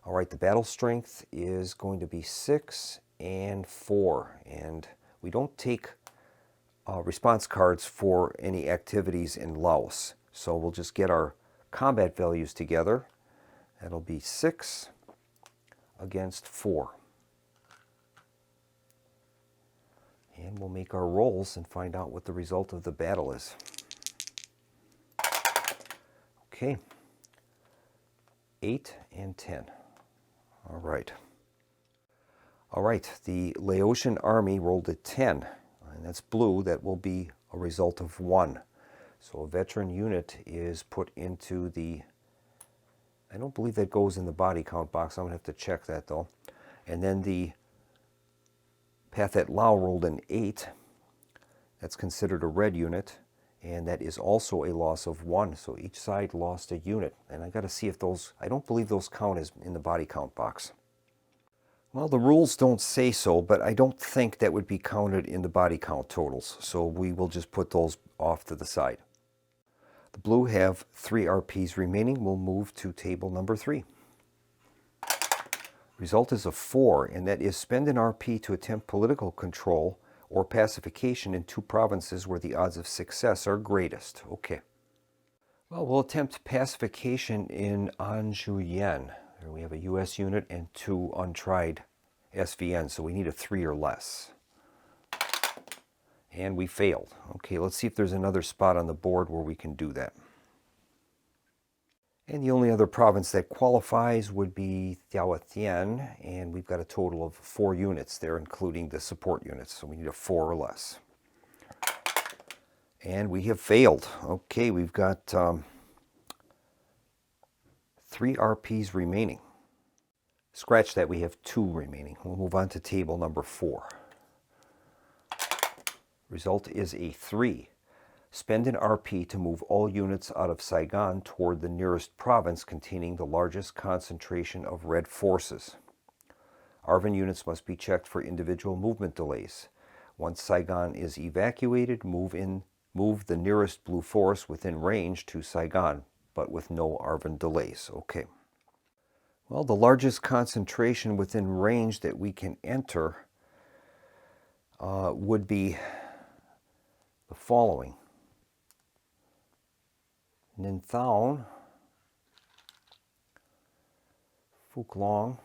Speaker 1: All right, the battle strength is going to be 6 and 4. And we don't take response cards for any activities in Laos. So we'll just get our combat values together. That'll be 6 against 4. And we'll make our rolls and find out what the result of the battle is. Okay. 8 and 10. All right. All right, the Laotian army rolled a 10, and that's blue. That will be a result of 1. So a veteran unit is put into the, I don't believe that goes in the body count box. I'm going to have to check that though. And then the Pathet Lao rolled an 8. That's considered a red unit. And that is also a loss of 1. So each side lost a unit. And I got to see if those, I don't believe those count as in the body count box. Well, the rules don't say so, but I don't think that would be counted in the body count totals, so we will just put those off to the side. The blue have 3 RPs remaining. We'll move to table number 3. Result is a 4, and that is spend an RP to attempt political control or pacification in 2 provinces where the odds of success are greatest. Okay. Well, we'll attempt pacification in Anjouan. There we have a U.S. unit and 2 untried SVN, so we need a 3 or less. And we failed. Okay, let's see if there's another spot on the board where we can do that. And the only other province that qualifies would be Thao Thien, and we've got a total of 4 units there, including the support units, so we need a 4 or less. And we have failed. Okay, we've got 3 RPs remaining. Scratch that, we have 2 remaining. We'll move on to table number 4. Result is a 3. Spend an RP to move all units out of Saigon toward the nearest province containing the largest concentration of red forces. ARVN units must be checked for individual movement delays. Once Saigon is evacuated, move the nearest blue force within range to Saigon, but with no ARVN delays. Okay. Well, the largest concentration within range that we can enter would be the following. Ninh Thuan, Phuc Long,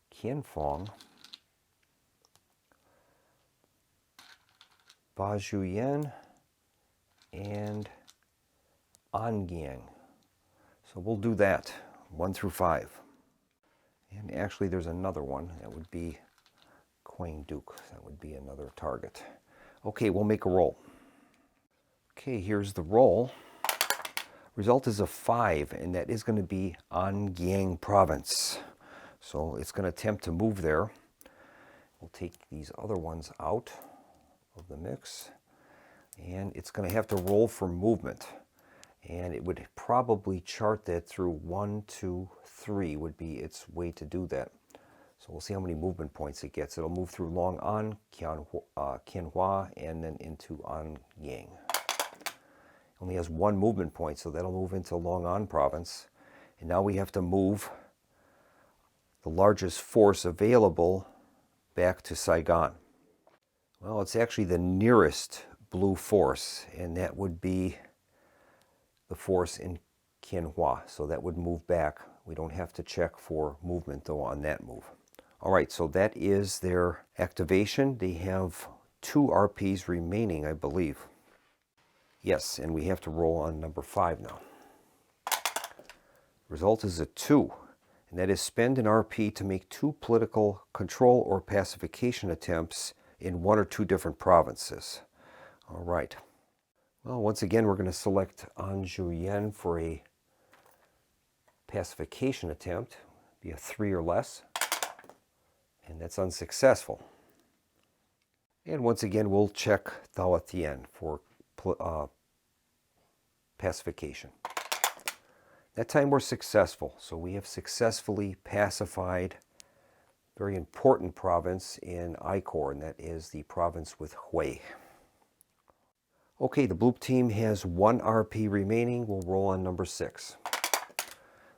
Speaker 1: Kien Phong, Ba Juyen, and An Giang. So we'll do that, 1 through 5. And actually there's another one, that would be Quang Duc. That would be another target. Okay, we'll make a roll. Okay, here's the roll. Result is a 5, and that is going to be An Giang province. So it's going to attempt to move there. We'll take these other ones out of the mix, and it's going to have to roll for movement. And it would probably chart that through 1, 2, 3 would be its way to do that. So we'll see how many movement points it gets. It'll move through Long An, Kien Hoa, and then into An Giang. Only has 1 movement point, so that'll move into Long An province. And now we have to move the largest force available back to Saigon. Well, it's actually the nearest blue force, and that would be the force in Kien Hoa. So that would move back. We don't have to check for movement, though, on that move. All right, so that is their activation. They have 2 RPs remaining, I believe. Yes, and we have to roll on number 5 now. Result is a 2, and that is spend an RP to make 2 political control or pacification attempts in 1 or 2 different provinces. All right. Well, once again, we're going to select An Juyen for a pacification attempt. Be a 3 or less, and that's unsuccessful. And once again, we'll check Thao Thien for pacification. That time we're successful, so we have successfully pacified a very important province in I-Corps, and that is the province with Hue. Okay, the blue team has 1 RP remaining. We'll roll on number 6.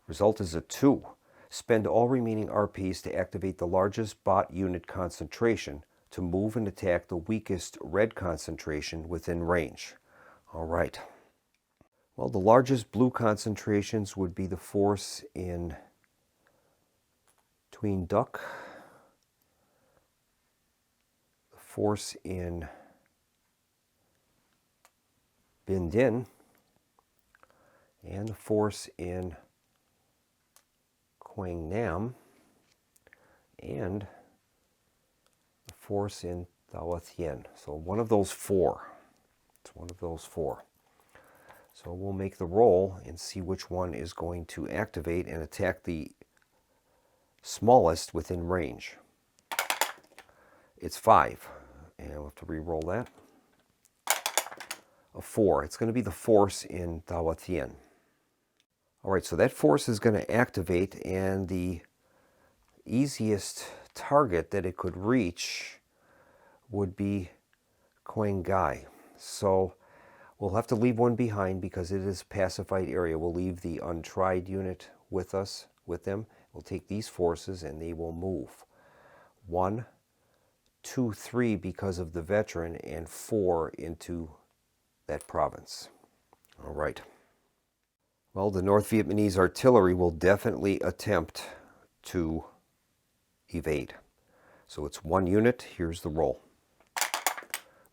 Speaker 1: Result is a 2. Spend all remaining RPs to activate the largest bot unit concentration to move and attack the weakest red concentration within range. All right. Well, the largest blue concentrations would be the force in Tuyen Duc, the force in Bin Din, and the force in Quang Nam, and the force in Thao Thien. So one of those 4. It's one of those 4. So we'll make the roll and see which one is going to activate and attack the smallest within range. It's 5, and we'll have to re-roll that. A 4. It's going to be the force in Thao Thien. All right, so that force is going to activate, and the easiest target that it could reach would be Quang Ngai. So we'll have to leave one behind because it is a pacified area. We'll leave the untried unit with them. We'll take these forces and they will move. 1, 2, 3 because of the veteran, and 4 into that province. All right. Well, the North Vietnamese artillery will definitely attempt to evade. So it's 1 unit. Here's the roll.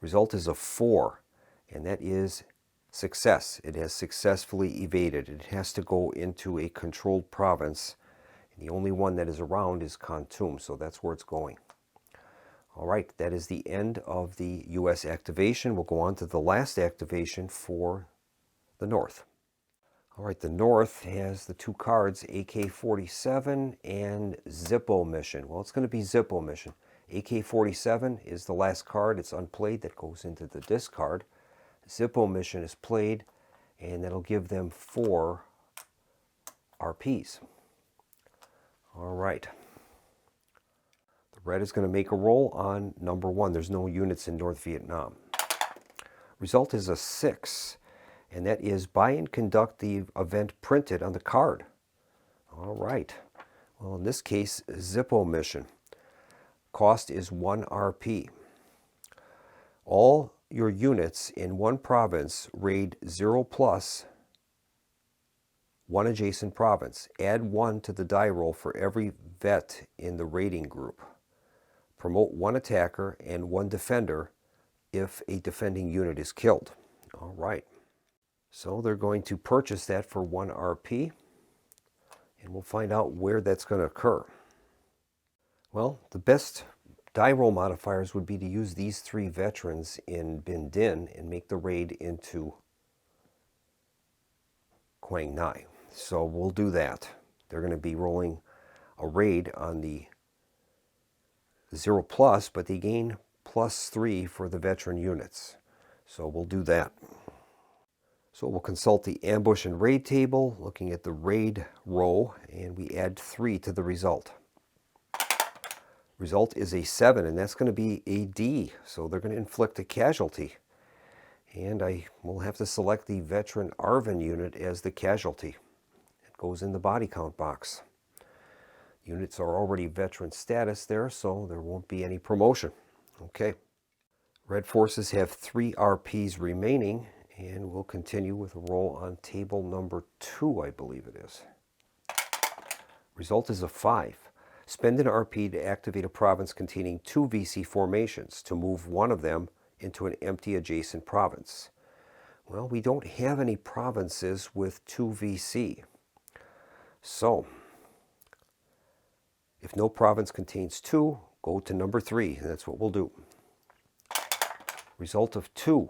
Speaker 1: Result is a 4, and that is success. It has successfully evaded. It has to go into a controlled province, and the only one that is around is Kon Tum, so that's where it's going. All right, that is the end of the U.S. activation. We'll go on to the last activation for the North. All right, the North has the 2 cards, AK-47 and Zippo Mission. Well, it's going to be Zippo Mission. AK-47 is the last card. It's unplayed. That goes into the discard. Zippo Mission is played, and that'll give them 4 RPs. All right. The red is going to make a roll on number 1. There's no units in North Vietnam. Result is a 6, and that is buy and conduct the event printed on the card. All right. Well, in this case, Zippo Mission. Cost is 1 RP. All your units in one province raid 0+ 1 adjacent province. Add 1 to the die roll for every vet in the raiding group. Promote 1 attacker and 1 defender if a defending unit is killed. All right. So they're going to purchase that for 1 RP, and we'll find out where that's going to occur. Well, the best die roll modifiers would be to use these 3 veterans in Bin Din and make the raid into Quang Ngai. So we'll do that. They're going to be rolling a raid on the 0+, but they gain +3 for the veteran units. So we'll do that. So we'll consult the ambush and raid table, looking at the raid row, and we add 3 to the result. Result is a 7, and that's going to be a D, so they're going to inflict a casualty. And I will have to select the veteran Arvin unit as the casualty. It goes in the body count box. Units are already veteran status there, so there won't be any promotion. Okay. Red forces have 3 RPs remaining, and we'll continue with a roll on table number 2, I believe it is. Result is a 5. Spend an RP to activate a province containing 2 VC formations to move 1 of them into an empty adjacent province. Well, we don't have any provinces with 2 VC. So, if no province contains 2, go to number 3, and that's what we'll do. Result of 2.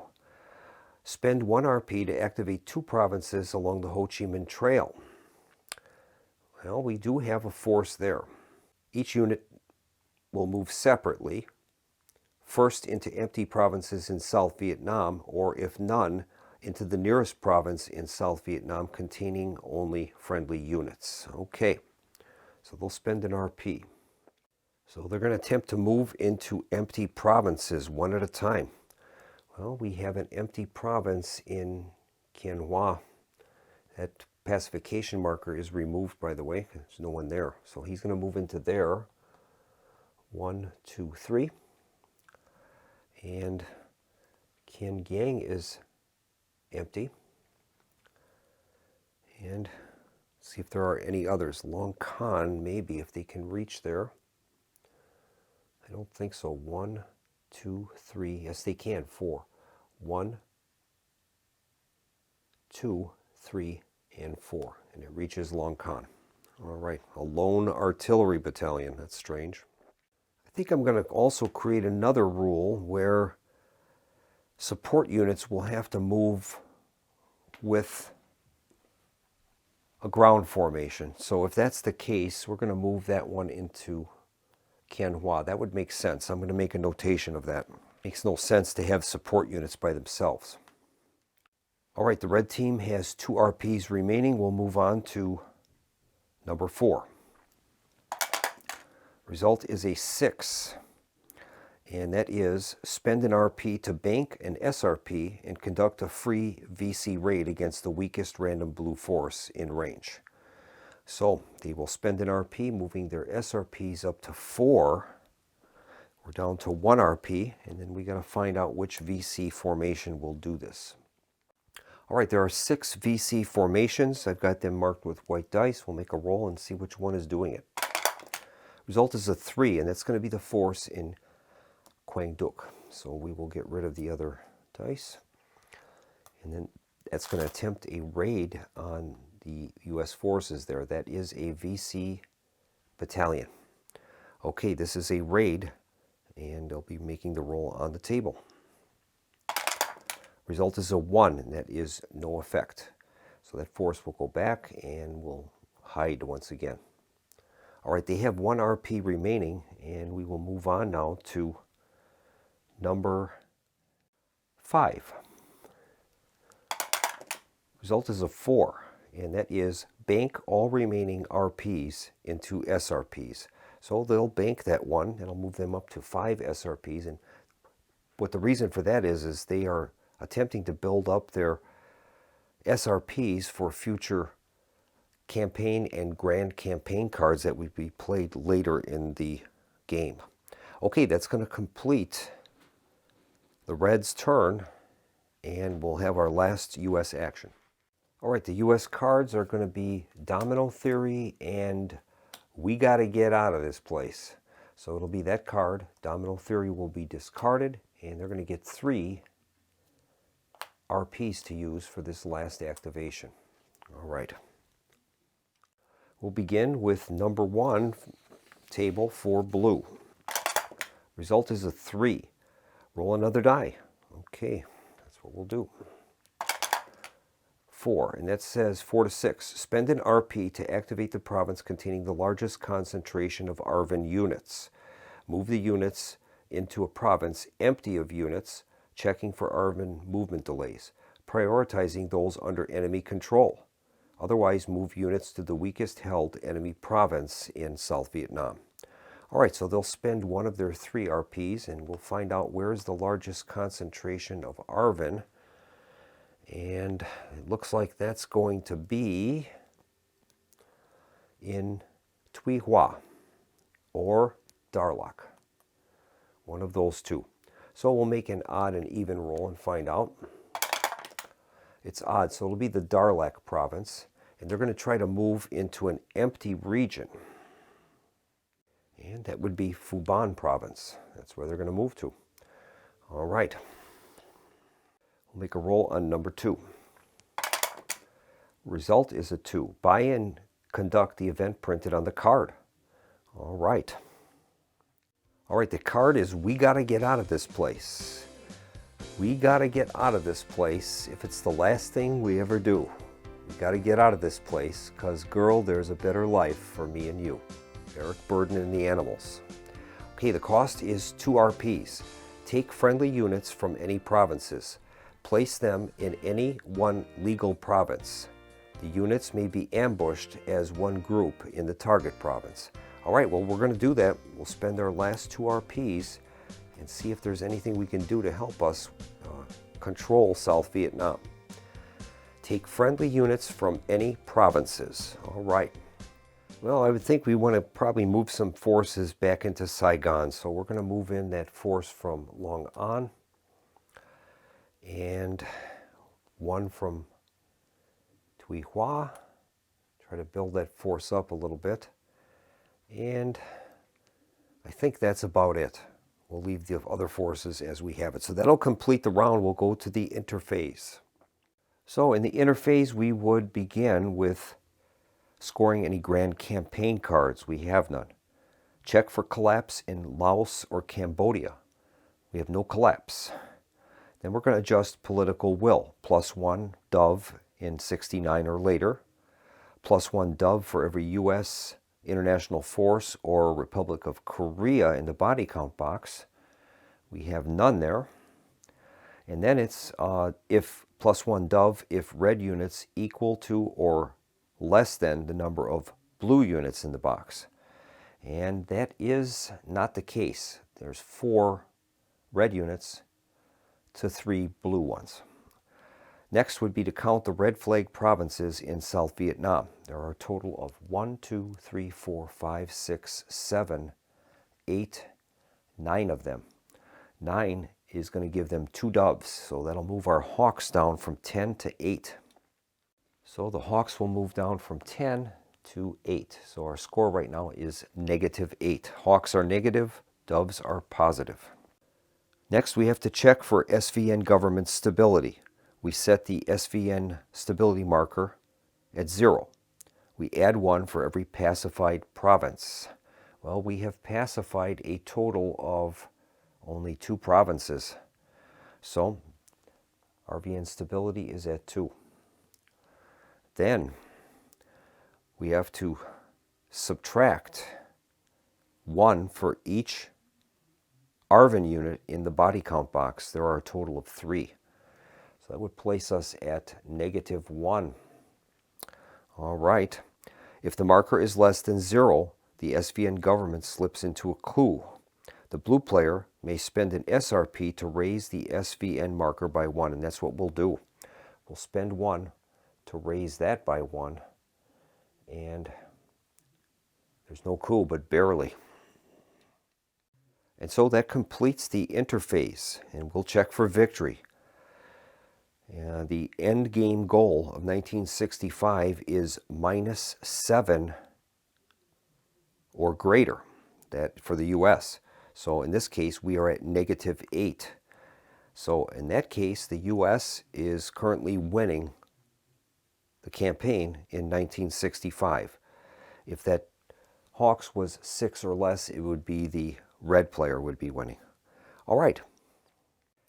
Speaker 1: Spend 1 RP to activate 2 provinces along the Ho Chi Mihn Trail. Well, we do have a force there. Each unit will move separately, first into empty provinces in South Vietnam, or if none, into the nearest province in South Vietnam containing only friendly units. Okay, so they'll spend an RP. So they're going to attempt to move into empty provinces one at a time. Well, we have an empty province in Quang Hoa. That pacification marker is removed, by the way. There's no one there. So he's going to move into there. 1, 2, 3. And Kian Giang is empty. And see if there are any others. Long Khan, maybe, if they can reach there. I don't think so. 1, 2, 3. Yes, they can. 4. 1, 2, 3, and 4. And it reaches Long Khan. All right. A lone artillery battalion. That's strange. I think I'm going to also create another rule where support units will have to move with a ground formation. So if that's the case, we're going to move that one into Quang Hoa. That would make sense. I'm going to make a notation of that. Makes no sense to have support units by themselves. All right, the red team has 2 RPs remaining. We'll move on to number 4. Result is a 6. And that is spend an RP to bank an SRP and conduct a free VC raid against the weakest random blue force in range. So they will spend an RP, moving their SRPs up to 4. We're down to 1 RP, and then we got to find out which VC formation will do this. All right, there are 6 VC formations. I've got them marked with white dice. We'll make a roll and see which one is doing it. Result is a 3, and that's going to be the force in Quang Duc. So we will get rid of the other dice. And then that's going to attempt a raid on the U.S. forces there. That is a VC battalion. Okay, this is a raid, and I'll be making the roll on the table. Result is a 1, and that is no effect. So that force will go back and will hide once again. All right, they have 1 RP remaining, and we will move on now to number 5. Result is a 4, and that is bank all remaining RPs into SRPs. So they'll bank that 1, and I'll move them up to 5 SRPs. And what the reason for that is they are attempting to build up their SRPs for future campaign and grand campaign cards that would be played later in the game. Okay, that's going to complete the Reds' turn, and we'll have our last U.S. action. All right, the U.S. cards are going to be Domino Theory and We Gotta Get Out of This Place. So it'll be that card. Domino Theory will be discarded, and they're going to get 3 RPs to use for this last activation. All right. We'll begin with number 1 table for blue. Result is a 3. Roll another die. Okay, that's what we'll do. 4, and that says 4 to 6. Spend an RP to activate the province containing the largest concentration of ARVN units. Move the units into a province empty of units, checking for ARVN movement delays, prioritizing those under enemy control. Otherwise, move units to the weakest held enemy province in South Vietnam. All right, so they'll spend 1 of their 3 RPs, and we'll find out where is the largest concentration of ARVN. And it looks like that's going to be in Tuy Hoa or Darlak. One of those 2. So we'll make an odd and even roll and find out. It's odd, so it'll be the Darlak province. And they're going to try to move into an empty region. And that would be Phu province. That's where they're going to move to. All right. We'll make a roll on number 2. Result is a 2. Buy and conduct the event printed on the card. All right. All right, the card is We Gotta Get Out of This Place. We gotta get out of this place if it's the last thing we ever do. We gotta get out of this place because, girl, there's a better life for me and you. Eric Burden and the Animals. Okay, the cost is 2 RPs. Take friendly units from any provinces. Place them in any one legal province. The units may be ambushed as one group in the target province. All right, well, we're going to do that. We'll spend our last 2 RPs and see if there's anything we can do to help us control South Vietnam. Take friendly units from any provinces. All right. Well, I would think we want to probably move some forces back into Saigon. So we're going to move in that force from Long An and 1 from Tuy Hoa. Try to build that force up a little bit. And I think that's about it. We'll leave the other forces as we have it. So that'll complete the round. We'll go to the interphase. So in the interphase, we would begin with scoring any grand campaign cards. We have none. Check for collapse in Laos or Cambodia. We have no collapse. Then we're going to adjust political will. +1 dove in 69 or later. +1 dove for every U.S. international force or Republic of Korea in the body count box. We have none there. And then it's if +1 dove if red units equal to or less than the number of blue units in the box. And that is not the case. There's 4 red units to 3 blue ones. Next would be to count the red flag provinces in South Vietnam. There are a total of 1, 2, 3, 4, 5, 6, 7, 8, 9 of them. 9 is going to give them 2 doves, so that'll move our hawks down from 10 to 8. So the hawks will move down from 10 to 8. So our score right now is -8. Hawks are negative, doves are positive. Next, we have to check for SVN government stability. We set the SVN stability marker at 0. We add 1 for every pacified province. Well, we have pacified a total of only 2 provinces. So RVN stability is at 2. Then we have to subtract 1 for each ARVN unit in the body count box. There are a total of 3. So that would place us at -1. All right. If the marker is less than 0, the SVN government slips into a coup. The blue player may spend an SRP to raise the SVN marker by 1, and that's what we'll do. We'll spend 1 to raise that by 1, and there's no coup, but barely. And so that completes the interphase, and we'll check for victory. The end game goal of 1965 is -7 or greater, that for the U.S. So in this case, we are at -8. So in that case, the U.S. is currently winning the campaign in 1965. If that Hawks was 6 or less, it would be the red player would be winning. All right.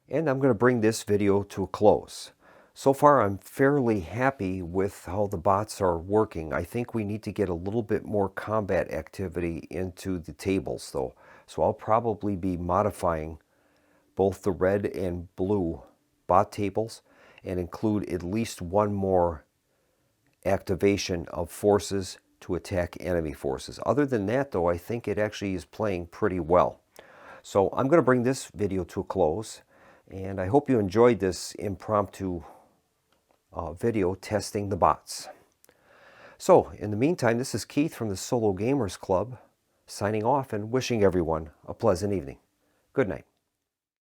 Speaker 1: And I'm going to bring this video to a close. So far, I'm fairly happy with how the bots are working. I think we need to get a little bit more combat activity into the tables, though. So I'll probably be modifying both the red and blue bot tables and include at least 1 more activation of forces to attack enemy forces. Other than that, though, I think it actually is playing pretty well. So I'm going to bring this video to a close, and I hope you enjoyed this impromptu video testing the bots. So in the meantime, this is Keith from the Solo Gamers Club, signing off and wishing everyone a pleasant evening. Good night.